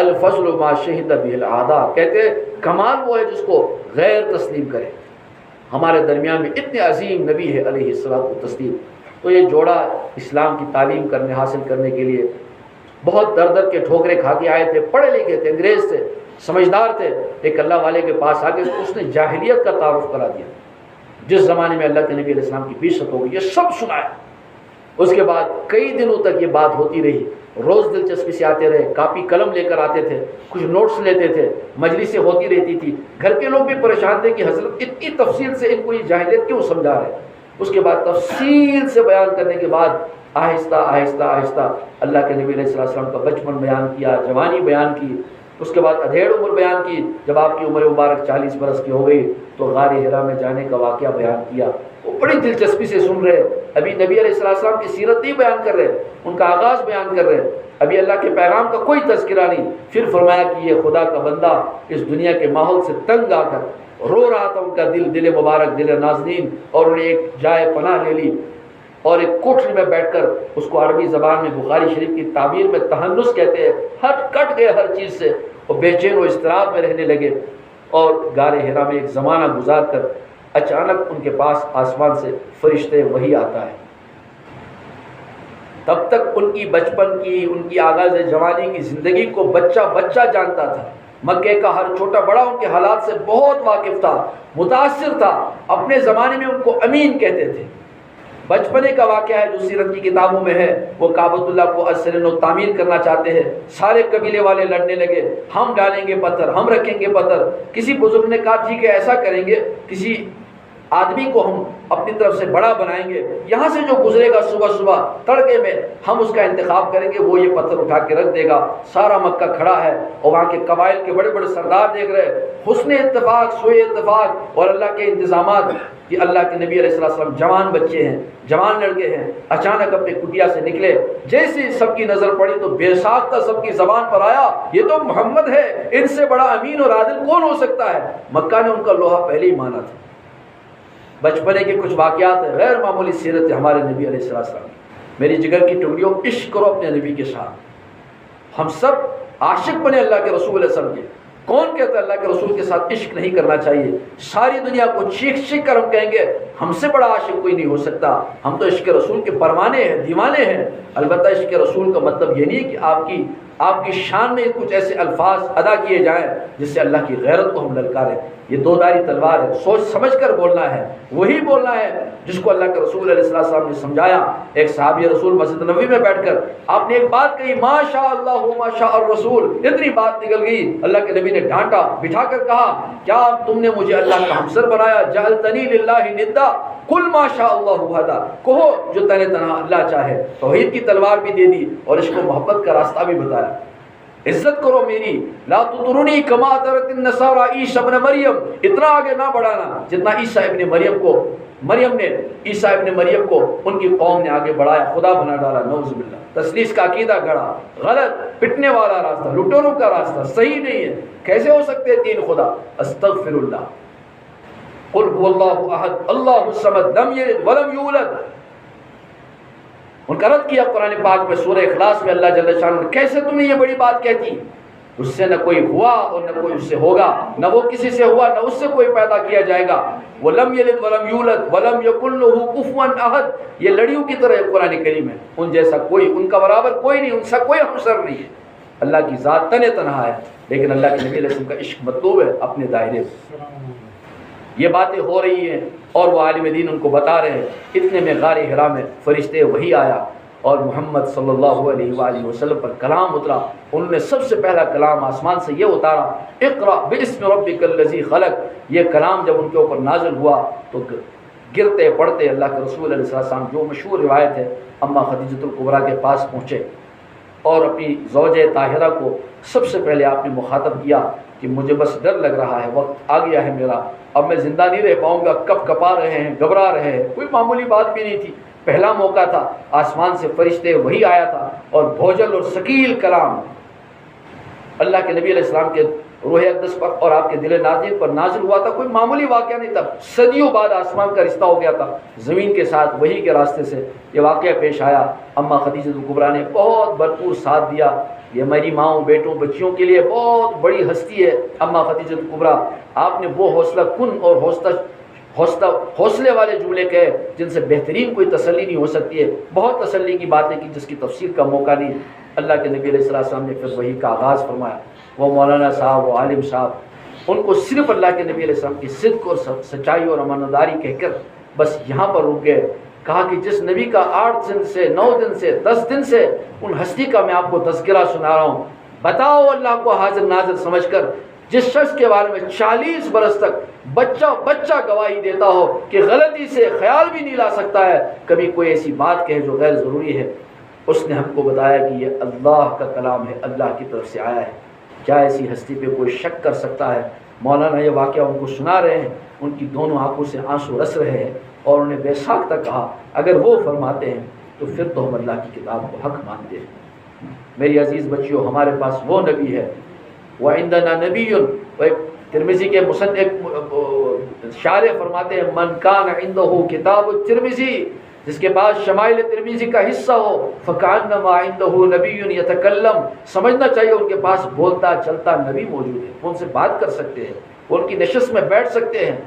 الفضل ما شہد بہ الاعداء، کہتے کمال وہ ہے جس کو غیر تسلیم کرے۔ ہمارے درمیان میں اتنے عظیم نبی ہے علیہ الصلوۃ والتسلیم۔ تو یہ جوڑا اسلام کی تعلیم کرنے، حاصل کرنے کے لیے بہت در در کے ٹھوکریں کھا کے آئے تھے، پڑھے لکھے تھے، انگریز تھے، سمجھدار تھے، ایک اللہ والے کے پاس آ کے اس نے جاہلیت کا تعارف کرا دیا، جس زمانے میں اللہ کے نبی علیہ السلام کی بعثت ہو گئی، یہ سب سنایا۔ اس کے بعد کئی دنوں تک یہ بات ہوتی رہی، روز دلچسپی سے آتے رہے، کاپی قلم لے کر آتے تھے، کچھ نوٹس لیتے تھے، مجلسیں ہوتی رہتی تھی، گھر کے لوگ بھی پریشان تھے کہ حضرت اتنی تفصیل سے ان کو یہ جاہلیت کیوں سمجھا رہے ہیں۔ اس کے بعد تفصیل سے بیان کرنے کے بعد آہستہ آہستہ آہستہ اللہ کے نبی علیہ السلام کا بچپن بیان کیا، جوانی بیان کی، اس کے بعد ادھیڑ عمر بیان کی، جب آپ کی عمر مبارک 40 برس کی ہو گئی تو غار حرا میں جانے کا واقعہ بیان کیا۔ وہ بڑی دلچسپی سے سن رہے، ابھی نبی علیہ السلام کی سیرت نہیں بیان کر رہے، ان کا آغاز بیان کر رہے، ابھی اللہ کے پیغام کا کوئی تذکرہ نہیں۔ پھر فرمایا کہ یہ خدا کا بندہ اس دنیا کے ماحول سے تنگ آ کر رو رہا تھا، ان کا دل مبارک، دل نازنین، اور انہیں ایک جائے پناہ لے لی اور ایک کوٹری میں بیٹھ کر، اس کو عربی زبان میں بخاری شریف کی تعبیر میں تہنس کہتے ہیں، ہٹ کٹ گئے ہر چیز سے، اور بے چین و اضطراب میں رہنے لگے، اور غار حرا میں ایک زمانہ گزار کر اچانک ان کے پاس آسمان سے فرشتے وحی آتا ہے۔ تب تک ان کی بچپن کی، ان کی آغاز جوانی کی زندگی کو بچہ بچہ جانتا تھا، مکے کا ہر چھوٹا بڑا ان کے حالات سے بہت واقف تھا، متاثر تھا، اپنے زمانے میں ان کو امین کہتے تھے۔ بچپنے کا واقعہ ہے جو سیرت کی کتابوں میں ہے، وہ کعبۃ اللہ کو از سر نو تعمیر کرنا چاہتے ہیں، سارے قبیلے والے لڑنے لگے، ہم ڈالیں گے پتھر، ہم رکھیں گے پتھر۔ کسی بزرگ نے کہا ٹھیک ہے ایسا کریں گے، کسی آدمی کو ہم اپنی طرف سے بڑا بنائیں گے، یہاں سے جو گزرے گا صبح صبح تڑکے میں ہم اس کا انتخاب کریں گے، وہ یہ پتھر اٹھا کے رکھ دے گا۔ سارا مکہ کھڑا ہے اور وہاں کے قبائل کے بڑے بڑے سردار دیکھ رہے، حسن اتفاق سوئے اتفاق اور اللہ کے انتظامات کہ اللہ کے نبی علیہ السلام جوان بچے ہیں، جوان لڑکے ہیں، اچانک اپنے کٹیا سے نکلے، جیسے سب کی نظر پڑی تو بے ساختہ سب کی زبان پر آیا، یہ تو محمد ہے، ان سے بڑا امین اور عادل کون ہو سکتا ہے؟ مکہ نے ان کا لوہا پہلے ہی مانا تھا۔ بچپنے کے کچھ واقعات غیر معمولی سیرت ہے ہمارے نبی علیہ السلام۔ میری جگر کی ٹکڑیوں، عشق کرو اپنے نبی کے ساتھ۔ ہم سب عاشق بنے اللہ کے رسول علیہ السلام کے۔ کون کہتا ہے اللہ کے رسول کے ساتھ عشق نہیں کرنا چاہیے؟ ساری دنیا کو چیخ چیخ کر ہم کہیں گے ہم سے بڑا عاشق کوئی نہیں ہو سکتا، ہم تو عشق رسول کے پروانے ہیں، دیوانے ہیں۔ البتہ عشق رسول کا مطلب یہ نہیں کہ آپ کی شان میں کچھ ایسے الفاظ ادا کیے جائیں جس سے اللہ کی غیرت کو ہم للکاریں۔ یہ دو دھاری تلوار ہے، سوچ سمجھ کر بولنا ہے، وہی بولنا ہے جس کو اللہ کے رسول علیہ السلام نے سمجھایا۔ ایک صحابی رسول مسجد نبوی میں بیٹھ کر آپ نے ایک بات کہی، ما شاء اللہ ما شاء الرسول، اتنی بات نکل گئی، اللہ کے نبی نے ڈانٹا، بٹھا کر کہا کیا تم نے مجھے اللہ کا ہمسر بنایا؟ جعلتنی للہ ندا، قل ما شاء اللہ وحدہ، کہو جو تنے تنہا اللہ چاہے۔ توحید کی تلوار بھی دے دی اور عشق و محبت کا راستہ بھی بتایا۔ عزت کرو میری، لا تطرونی کما اطرت النصارى عیسیٰ ابن مریم، اتنا آگے نہ بڑھانا جتنا عیسیٰ ابن مریم نے عیسیٰ ابن مریم کو ان کی قوم نے آگے بڑھایا، خدا بنا ڈالا، نعوذ باللہ، تثلیث کا عقیدہ گڑا، غلط پٹنے والا راستہ، لٹوروں کا راستہ، صحیح نہیں ہے۔ کیسے ہو سکتے ہیں تین خدا؟ استغفر اللہ، قل هو اللہ احد اللہ الصمد لم یلد ولم یولد۔ ان کا رد کیا قرآن پاک میں سورہ اخلاص میں اللہ جل شانہ نے، کیسے تم نے یہ بڑی بات کہتی؟ اس سے نہ کوئی ہوا اور نہ کوئی اس سے ہوگا، نہ وہ کسی سے ہوا نہ اس سے کوئی پیدا کیا جائے گا۔ وَلَمْ يَلِدْ وَلَمْ يُولَدْ وَلَمْ يَكُنْ لَهُ كُفُوًا أَحَدٌ، یہ لڑیوں کی طرح قرآن کریم ہے، ان جیسا کوئی، ان کا برابر کوئی نہیں، ان سے کوئی ہمسر نہیں ہے۔ اللہ کی ذات تن تنہا ہے، لیکن اللہ کے نبی علیہ السلام کا عشق مطلوب ہے اپنے دائرے سے۔ یہ باتیں ہو رہی ہیں اور وہ عالم دین ان کو بتا رہے ہیں۔ اتنے میں غار حرا میں فرشتے وحی آیا اور محمد صلی اللہ علیہ وآلہ وسلم پر کلام اترا۔ انہوں نے سب سے پہلا کلام آسمان سے یہ اتارا، اقرأ باسم ربک الذی خلق۔ یہ کلام جب ان کے اوپر نازل ہوا تو گرتے پڑتے اللہ کے رسول علیہ السلام، جو مشہور روایت ہے، اما خدیجۃ الکبریٰ کے پاس پہنچے اور اپنی زوجہ طاہرہ کو سب سے پہلے آپ نے مخاطب کیا کہ مجھے بس ڈر لگ رہا ہے، وقت آ گیا ہے میرا، اب میں زندہ نہیں رہ پاؤں گا، کپ کپا رہے ہیں، گھبرا رہے ہیں۔ کوئی معمولی بات بھی نہیں تھی، پہلا موقع تھا، آسمان سے فرشتے وہی آیا تھا اور بھوجل اور ثقیل کلام اللہ کے نبی علیہ السلام کے روح اقدس پر اور آپ کے دل نازک پر نازل ہوا تھا۔ کوئی معمولی واقعہ نہیں تھا، صدیوں بعد آسمان کا رشتہ ہو گیا تھا زمین کے ساتھ، وہی کے راستے سے یہ واقعہ پیش آیا۔ اما خدیجۃ الکبریٰ نے بہت بھرپور ساتھ دیا، یہ میری ماؤں بیٹوں بچیوں کے لیے بہت بڑی ہستی ہے اما خدیجۃ الکبریٰ۔ آپ نے وہ حوصلہ کن اور حوصلے والے جملے کہے جن سے بہترین کوئی تسلی نہیں ہو سکتی ہے، بہت تسلی کی باتیں کی جس کی تفسیر کا موقع نہیں۔ اللہ کے نبی علیہ السلام نے پھر وحی کا آغاز فرمایا۔ وہ مولانا صاحب، وہ عالم صاحب، ان کو صرف اللہ کے نبی علیہ السلام کی صدق اور سچائی اور امانتداری کہہ کر بس یہاں پر رک گئے۔ کہا کہ جس نبی کا 8 دن سے 9 دن سے 10 دن سے ان ہستی کا میں آپ کو تذکرہ سنا رہا ہوں، بتاؤ اللہ کو حاضر ناظر سمجھ کر، جس شخص کے بارے میں 40 برس تک بچہ گواہی دیتا ہو کہ غلطی سے خیال بھی نہیں لا سکتا ہے کبھی کوئی ایسی بات کہے جو غیر ضروری ہے، اس نے ہم کو بتایا کہ یہ اللہ کا کلام ہے، اللہ کی طرف سے آیا ہے۔ کیا ایسی ہستی پہ کوئی شک کر سکتا ہے؟ مولانا یہ واقعہ ان کو سنا رہے ہیں، ان کی دونوں آنکھوں سے آنسو رس رہے ہیں اور انہیں بے ساختہ کہا اگر وہ فرماتے ہیں تو پھر تو ہم اللہ کی کتاب کو حق مانتے ہیں۔ میری عزیز بچیوں، ہمارے پاس وہ نبی ہے، وَعِنْدَنَا نَبِيٌّ، ترمذی کے مصنف شارح فرماتے ہیں من کان عنده کتاب الترمذی جس کے پاس شمائل ترمذی کا حصہ ہو فکأنما عنده نبی یتکلم، سمجھنا چاہیے ان کے پاس بولتا چلتا نبی موجود ہے، وہ ان سے بات کر سکتے ہیں، وہ ان کی نشست میں بیٹھ سکتے ہیں۔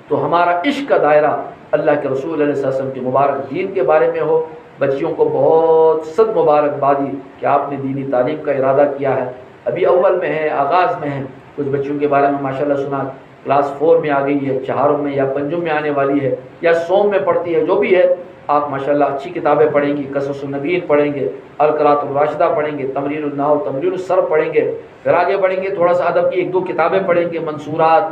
تو ہمارا عشق کا دائرہ اللہ کے رسول علیہ وسلم کے مبارک دین کے بارے میں ہو۔ بچیوں کو بہت صد مبارکبادی کہ آپ نے دینی تعلیم کا ارادہ کیا ہے، ابھی اول میں ہے، آغاز میں ہے۔ کچھ بچیوں کے بارے میں ماشاءاللہ سنا کلاس 4 میں آ گئی ہے، چہاروں میں یا پنجم میں آنے والی ہے یا سوم میں پڑھتی ہے، جو بھی ہے آپ ماشاءاللہ اچھی کتابیں پڑھیں گی، قصص النبیین پڑھیں گے، القراۃ الراشدہ پڑھیں گے، تمرین النحو تمرین الصرف پڑھیں گے، پھر آگے بڑھیں گے تھوڑا سا ادب کی 1-2 کتابیں پڑھیں گے، منصورات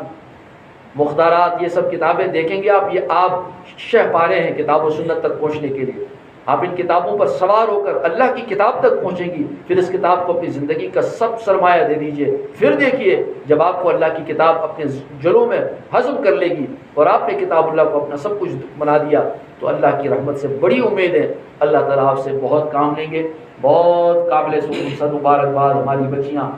مختارات، یہ سب کتابیں دیکھیں گے آپ، یہ آپ شہ پارے ہیں کتاب و سنت تک پہنچنے کے لیے۔ آپ ان کتابوں پر سوار ہو کر اللہ کی کتاب تک پہنچیں گی، پھر اس کتاب کو اپنی زندگی کا سب سرمایہ دے دیجئے۔ پھر دیکھیے جب آپ کو اللہ کی کتاب اپنے جلوں میں ہضم کر لے گی اور آپ نے کتاب اللہ کو اپنا سب کچھ بنا دیا، تو اللہ کی رحمت سے بڑی امید ہے اللہ تعالیٰ آپ سے بہت کام لیں گے۔ بہت قابل صد مبارکباد ہماری بچیاں۔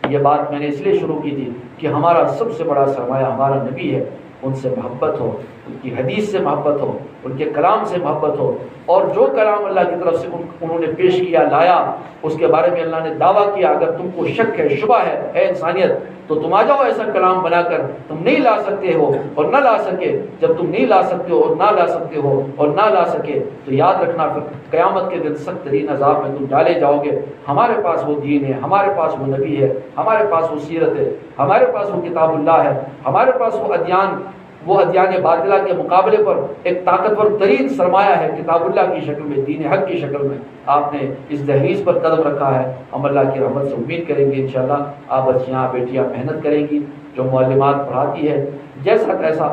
یہ بات میں نے اس لیے شروع کی تھی کہ ہمارا سب سے بڑا سرمایہ ہمارا نبی ہے، ان سے محبت ہو، ان کی حدیث سے محبت ہو، ان کے کلام سے محبت ہو، اور جو کلام اللہ کی طرف سے انہوں نے پیش کیا لایا اس کے بارے میں اللہ نے دعویٰ کیا اگر تم کو شک ہے شبہ ہے اے انسانیت تو تم آ جاؤ ایسا کلام بنا کر، تم نہیں لا سکتے ہو اور نہ لا سکے، جب تم نہیں لا سکتے ہو اور نہ لا سکتے ہو اور نہ لا سکے تو یاد رکھنا پھر قیامت کے دن سخت ترین عذاب میں تم ڈالے جاؤ گے۔ ہمارے پاس وہ دین ہے، ہمارے پاس وہ نبی ہے، ہمارے پاس وہ سیرت ہے، ہمارے پاس وہ کتاب اللہ ہے، ہمارے پاس وہ ادیان باطلہ کے مقابلے پر ایک طاقتور ترین سرمایہ ہے کتاب اللہ کی شکل میں، دین حق کی شکل میں۔ آپ نے اس دہلیز پر قدم رکھا ہے، ہم اللہ کی رحمت سے امید کریں گے انشاءاللہ آپ بچیاں بیٹیاں محنت کریں گی، جو معلمات پڑھاتی ہے جیسا تیسا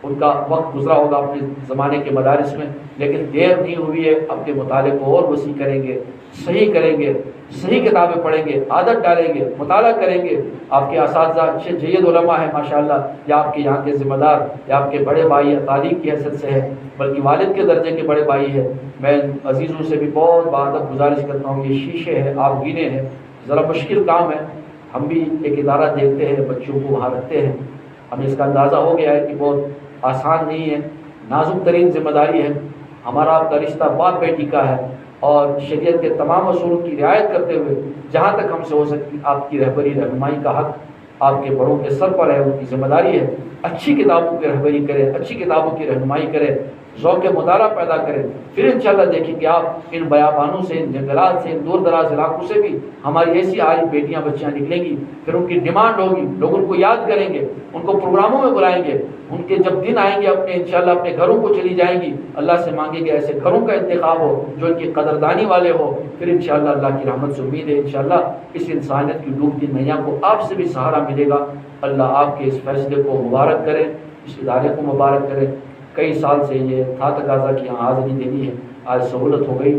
ان کا وقت گزرا ہوگا اپنے زمانے کے مدارس میں، لیکن دیر نہیں ہوئی ہے، اپنے مطالعے کو اور وسیع کریں گے، صحیح کریں گے، صحیح کتابیں پڑھیں گے، عادت ڈالیں گے، مطالعہ کریں گے۔ آپ کے اساتذہ اچھے جید علماء ہیں ماشاءاللہ، یا آپ کے یہاں کے ذمہ دار یا آپ کے بڑے بھائی ہیں، تعلیم کی حیثیت سے ہے بلکہ والد کے درجے کے بڑے بھائی ہیں۔ میں عزیزوں سے بھی بہت بادب گزارش کرتا ہوں، یہ شیشے ہیں، آپ گینے ہیں، ذرا مشکل کام ہے، ہم بھی ایک ادارہ دیکھتے ہیں، بچوں کو وہاں رکھتے ہیں، ہمیں اس کا اندازہ ہو گیا ہے کہ بہت آسان نہیں ہے، نازک ترین ذمہ داری ہے۔ ہمارا آپ کا رشتہ باپ بیٹی کا ہے اور شریعت کے تمام اصولوں کی رعایت کرتے ہوئے جہاں تک ہم سے ہو سکتی آپ کی رہبری رہنمائی کا حق آپ کے بڑوں کے سر پر ہے، ان کی ذمہ داری ہے۔ اچھی کتابوں کی رہبری کرے، اچھی کتابوں کی رہنمائی کرے، ذوق مطالعہ پیدا کرے، پھر انشاءاللہ دیکھیں کہ آپ ان بیابانوں سے، ان جنگلات سے، ان دور دراز علاقوں سے بھی ہماری ایسی عالم بیٹیاں بچیاں نکلیں گی، پھر ان کی ڈیمانڈ ہوگی، لوگ ان کو یاد کریں گے، ان کو پروگراموں میں بلائیں گے، ان کے جب دن آئیں گے اپنے انشاءاللہ اپنے گھروں کو چلی جائیں گی، اللہ سے مانگیں گے ایسے گھروں کا انتخاب ہو جو ان کی قدردانی والے ہو، پھر انشاءاللہ اللہ کی رحمت سے امید ہے انشاءاللہ اس انسانیت کی ڈوبتی نیا کو آپ سے بھی سہارا ملے گا۔ اللہ آپ کے اس فیصلے کو مبارک کرے، اس ادارے کو مبارک کرے۔ کئی سال سے یہ تھا تقاضا کہ یہاں حاضری دینی ہے، آج سہولت ہو گئی۔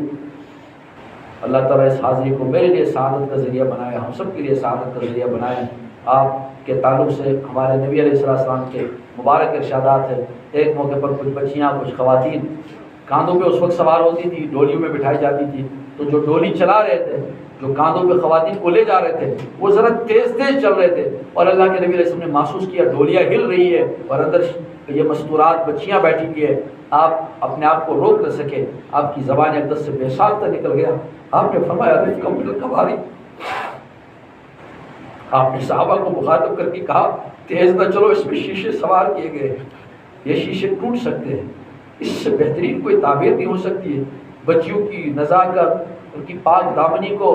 اللہ تعالیٰ اس حاضری کو میرے لیے سعادت کا ذریعہ بنایا، ہم سب کے لیے سعادت کا ذریعہ بنایا۔ آپ کے تعلق سے ہمارے نبی علیہ السلام کے مبارک ارشادات ہیں۔ ایک موقع پر کچھ بچیاں، کچھ خواتین کاندھوں پہ اس وقت سوار ہوتی تھی، ڈولیوں میں بٹھائی جاتی تھی، تو جو ڈولی چلا رہے تھے، جو کاندھوں پہ خواتین کو لے جا رہے تھے، وہ ذرا تیز تیز چل رہے تھے، اور اللہ کے نبی علیہ السلام نے محسوس کیا ڈولیاں ہل رہی ہے اور اندر یہ مستورات بچیاں بیٹھی ہوئی ہے، آپ اپنے آپ کو روک نہ سکے، آپ کی زبان اقدس سے بے ساختہ نکل گیا۔ آپ نے فرمایا رفقا بالقوارب، آپ نے صحابہ کو مخاطب کر کے کہا تیز نہ چلو، اس میں شیشے سوار کیے گئے ہیں، یہ شیشے ٹوٹ سکتے ہیں، اس سے بہترین کوئی تعبیر نہیں ہو سکتی ہے۔ بچیوں کی نزاکت، ان کی پاک دامنی کو،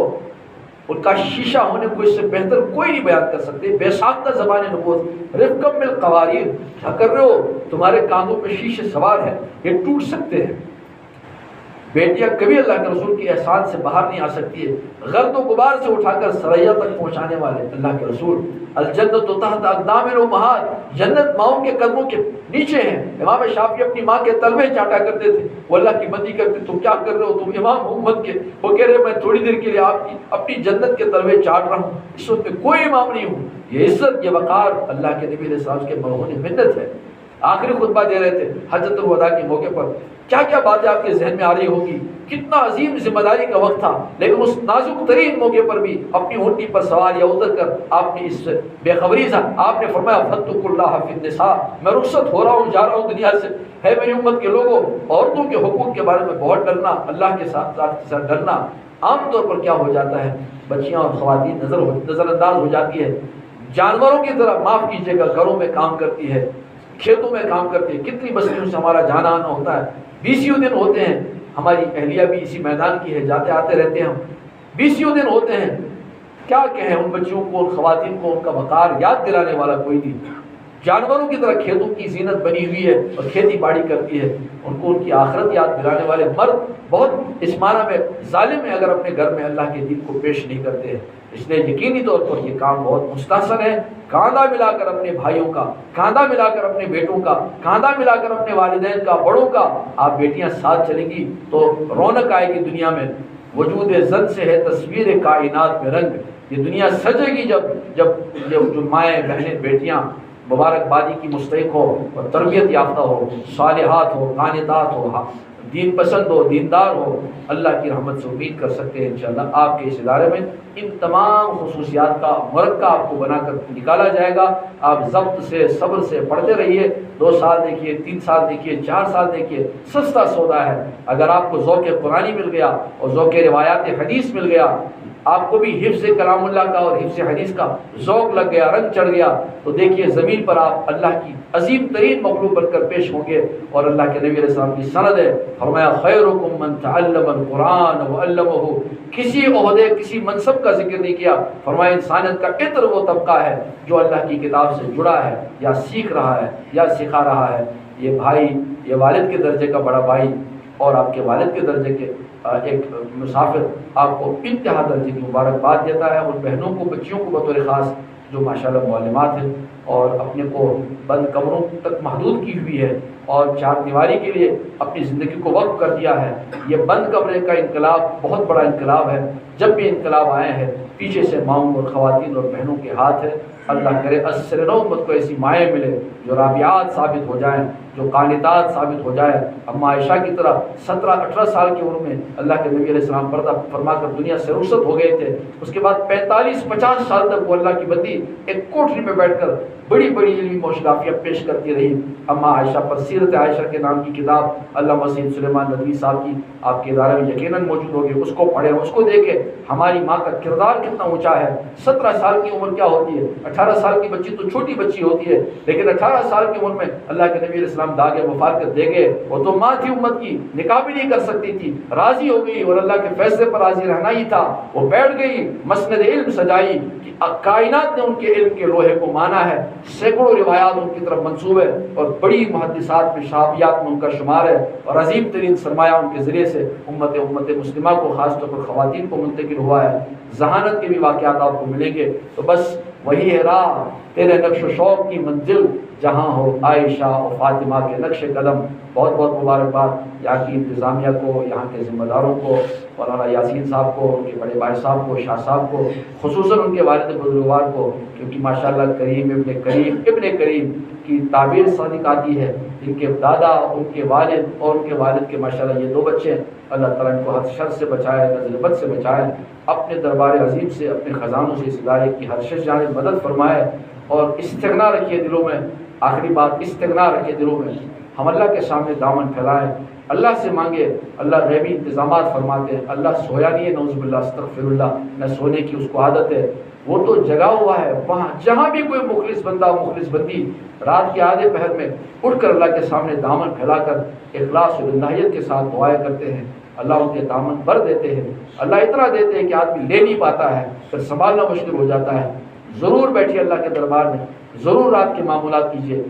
ان کا شیشہ ہونے کو اس سے بہتر کوئی نہیں بیان کر سکتے۔ بے ساختہ زبان نبوت، رفقا بالقوارب، کیا کر رہے ہو؟ تمہارے کاندھوں پہ شیشے سوار ہیں، یہ ٹوٹ سکتے ہیں۔ بیٹیاں کبھی اللہ کے رسول کی احسان سے باہر نہیں آ سکتی ہے، گرد و غبار سے اٹھا کر ثریا تک پہنچانے والے اللہ کے رسول۔ الجنت تحت اقدام الامہات، جنت ماؤں کے قدموں کے نیچے ہیں۔ امام شافعی اپنی ماں کے تلوے چاٹا کرتے تھے، وہ اللہ کی بندی کرتے، تم کیا کر رہے ہو، تم امام محمد کے، وہ کہہ رہے میں تھوڑی دیر کے لیے آپ کی اپنی جنت کے تلوے چاٹ رہا ہوں، اس وقت میں کوئی امام نہیں ہوں۔ یہ عزت، یہ وقار اللہ کے نبی علیہ السلام کے مرہون منت ہے۔ آخری خطبہ دے رہے تھے حجۃ الوداع کے موقع پر، کیا کیا باتیں آپ کے ذہن میں آ رہی ہوگی، کتنا عظیم ذمہ داری کا وقت تھا، لیکن اس نازک ترین موقع پر بھی اپنی اونٹی پر سوار یا اتر کر آپ نے اس بے خبری سے آپ نے فرمایا فاتقوا اللہ فی النساء، میں رخصت ہو رہا ہوں، جا رہا ہوں دنیا سے، ہے میری امت کے لوگوں عورتوں کے حقوق کے بارے میں بہت ڈرنا، اللہ کے ساتھ ذات کے ساتھ ڈرنا۔ عام طور پر کیا ہو جاتا ہے، بچیاں اور خواتین نظر انداز ہو جاتی ہے، جانوروں کی طرح معاف کیجیے گا گھروں میں کام کرتی ہے، کھیتوں میں کام کرتی ہے، کتنی بستیوں سے ہمارا جانا آنا ہوتا ہے، 20 دن ہوتے ہیں، ہماری اہلیہ بھی اسی میدان کی ہے، جاتے آتے رہتے ہیں ہم، 20 دن ہوتے ہیں، کیا کہیں ان بچیوں کو، ان خواتین کو، ان کا وقار یاد دلانے والا کوئی نہیں، جانوروں کی طرح کھیتوں کی زینت بنی ہوئی ہے اور کھیتی باڑی کرتی ہے، ان کو ان کی آخرت یاد دلانے والے مرد بہت اس معنی میں ظالم ہیں اگر اپنے گھر میں اللہ کے دین کو پیش نہیں کرتے ہیں، اس لیے یقینی طور پر یہ کام بہت مستحسن ہے، کاندھا ملا کر اپنے بھائیوں کا، کاندھا ملا کر اپنے بیٹوں کا، کاندھا ملا کر اپنے والدین کا، بڑوں کا، آپ بیٹیاں ساتھ چلیں گی تو رونق آئے گی دنیا میں، وجود زن سے ہے تصویر کائنات میں رنگ، یہ دنیا سجے گی جب جو مائیں بہنیں بیٹیاں مبارکبادی کی مستحق ہو اور تربیت یافتہ ہو، صالحات ہو، قانتات ہو، دین پسند ہو، دیندار ہو، اللہ کی رحمت سے امید کر سکتے ہیں انشاءاللہ آپ کے اس ادارے میں ان تمام خصوصیات کا مرکب آپ کو بنا کر نکالا جائے گا۔ آپ ضبط سے، صبر سے پڑھتے رہیے، 2 سال دیکھیے، 3 سال دیکھیے، 4 سال دیکھیے، سستا سودا ہے۔ اگر آپ کو ذوق قرآنی مل گیا اور ذوق روایات حدیث مل گیا، آپ کو بھی حفظ کلام اللہ کا اور حفظ حدیث کا ذوق لگ گیا، رنگ چڑھ گیا، تو دیکھیے زمین پر آپ اللہ کی عظیم ترین مخلوق بن کر پیش ہوں گے۔ اور اللہ کے نبی علیہ السلام کی سند ہے، فرمایا خیرکم من تعلم القرآن وعلمہ، کسی عہدے کسی منصب کا ذکر نہیں کیا، فرمایا انسانیت کا عطر وہ طبقہ ہے جو اللہ کی کتاب سے جڑا ہے یا سیکھ رہا ہے یا سکھا رہا ہے۔ یہ بھائی، یہ والد کے درجے کا بڑا بھائی اور آپ کے والد کے درجے کے ایک مسافر آپ کو انتہا درجے کی مبارکباد دیتا ہے۔ ان بہنوں کو، بچیوں کو بطور خاص جو ماشاءاللہ معلمات ہیں اور اپنے کو بند کمروں تک محدود کی ہوئی ہے اور 4 دیواری کے لیے اپنی زندگی کو وقف کر دیا ہے، یہ بند کمرے کا انقلاب بہت بڑا انقلاب ہے۔ جب بھی انقلاب آئے ہیں پیچھے سے ماؤں اور خواتین اور بہنوں کے ہاتھ ہے۔ اللہ کرے عصر نو امت کو ایسی مائیں ملے جو رابعات ثابت ہو جائیں، جو قانتات ثابت ہو جائے۔ اما عائشہ کی طرح 17-18 سال کی عمر میں اللہ کے نبی علیہ السلام پردہ فرما کر دنیا سے رخصت ہو گئے تھے، اس کے بعد 45-50 سال تک وہ اللہ کی بندی ایک کوٹری میں بیٹھ کر بڑی بڑی علمی موشگافیاں پیش کرتی رہی۔ اما عائشہ پر سیرت عائشہ کے نام کی کتاب علامہ سید سلیمان ندوی صاحب کی آپ کے ادارے میں یقیناً موجود ہوگی، اس کو پڑھیں، اس کو دیکھیں، ہماری ماں کا کردار کتنا اونچا ہے۔ 17 سال کی عمر کیا ہوتی ہے، 18 سال کی بچی تو چھوٹی بچی ہوتی ہے، لیکن 18 سال کی عمر میں اللہ کے نبی علیہ السلام داغ وفات کر دے گئے۔ وہ تو ماں تھی امت کی، نکاح بھی نہیں کر سکتی تھی، راضی ہو گئی اور اللہ کے فیصلے پر راضی رہنا ہی تھا، وہ بیٹھ گئی، مسند علم سجائی کہ کائنات نے ان کے علم کے لوہے کو مانا ہے، سینکڑوں روایات ان کی طرف منسوب ہے اور بڑی محدثات میں شافیات میں ان کا شمار ہے، اور عظیم ترین سرمایہ ان کے ذریعے سے امت مسلمہ کو خاص طور پر خواتین کو منتقل ہوا ہے۔ ذہانت کے بھی واقعات آپ کو ملیں گے، تو بس وہی ہے راہ تیرے نقش و شوق کی منزل، جہاں ہو عائشہ و فاطمہ کے نقش قدم۔ بہت بہت مبارکباد یہاں کی انتظامیہ کو، یہاں کے ذمہ داروں کو، مولانا یاسین صاحب کو، ان کے بڑے بھائی صاحب کو، شاہ صاحب کو، خصوصاً ان کے والد بزرگوار کو، کیونکہ ماشاءاللہ کریم ابن کریم کی تعبیر صادق آتی ہے۔ ان کے دادا، ان کے والد اور ان کے والد کے ماشاءاللہ یہ 2 بچے، اللہ تعالیٰ ان کو ہر شر سے بچائے، نزل بد سے بچائے، اپنے دربار عظیم سے، اپنے خزانوں سے اس ادارے کی ہر شش جانب مدد فرمائے اور استغنا رکھیے دلوں میں۔ آخری بات، استغنا رکھیے دلوں میں، ہم اللہ کے سامنے دامن پھیلائیں، اللہ سے مانگے، اللہ غیبی انتظامات فرماتے ہیں۔ اللہ سویا نہیں ہے، نعوذ باللہ، استغفر اللہ، نہ سونے کی اس کو عادت ہے، وہ تو جگا ہوا ہے، وہاں جہاں بھی کوئی مخلص بندہ، مخلص بندی رات کے آدھے پہر میں اٹھ کر اللہ کے سامنے دامن پھیلا کر اخلاص و للہیت کے ساتھ دعائیں کرتے ہیں، اللہ ان کے دامن بھر دیتے ہیں۔ اللہ اتنا دیتے ہیں کہ آدمی لے نہیں پاتا ہے، پھر سنبھالنا مشکل ہو جاتا ہے۔ ضرور بیٹھیے اللہ کے دربار میں، ضرور رات کے معمولات کیجیے،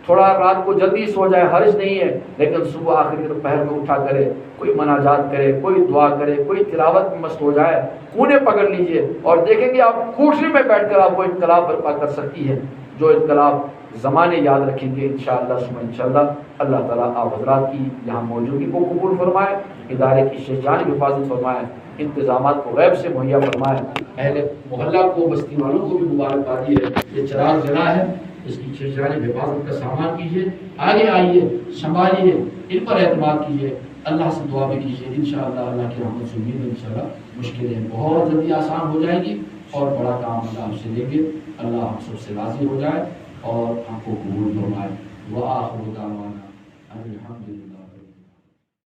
تھوڑا رات کو جلدی سو جائے حرج نہیں ہے، لیکن صبح آخری دوپہر میں اٹھا کرے، کوئی مناجات کرے، کوئی دعا کرے، کوئی تلاوت میں مست ہو جائے، کونے پکڑ لیجئے اور دیکھیں گے آپ کوٹری میں بیٹھ کر آپ وہ انقلاب برپا کر سکتی ہے جو انقلاب زمانے یاد رکھیں گے انشاءاللہ ثم انشاءاللہ۔ اللہ تعالیٰ آپ حضرات کی یہاں موجودگی کو قبول فرمائے، ادارے کی شجاعت حفاظت فرمائے، انتظامات کو غیب سے مہیا فرمائے، اہل محلہ کو، بستی والوں کو بھی مبارکبادی ہے، یہ چراغ جلا ہے، اس کی جانب حفاظت کا سامان کیجیے، آگے آئیے، سنبھالیے، ان پر اعتماد کیجیے، اللہ سے دعا بھی کیجیے، انشاءاللہ اللہ کی رحمت سے امید ہے انشاءاللہ مشکلیں بہت جلدی آسان ہو جائیں گی اور بڑا کام اللہ ہم سے لیں گے۔ اللہ ہم سب سے راضی ہو جائے اور ہم کو قبول فرمائے۔ وآخر دعوانا الحمدللہ۔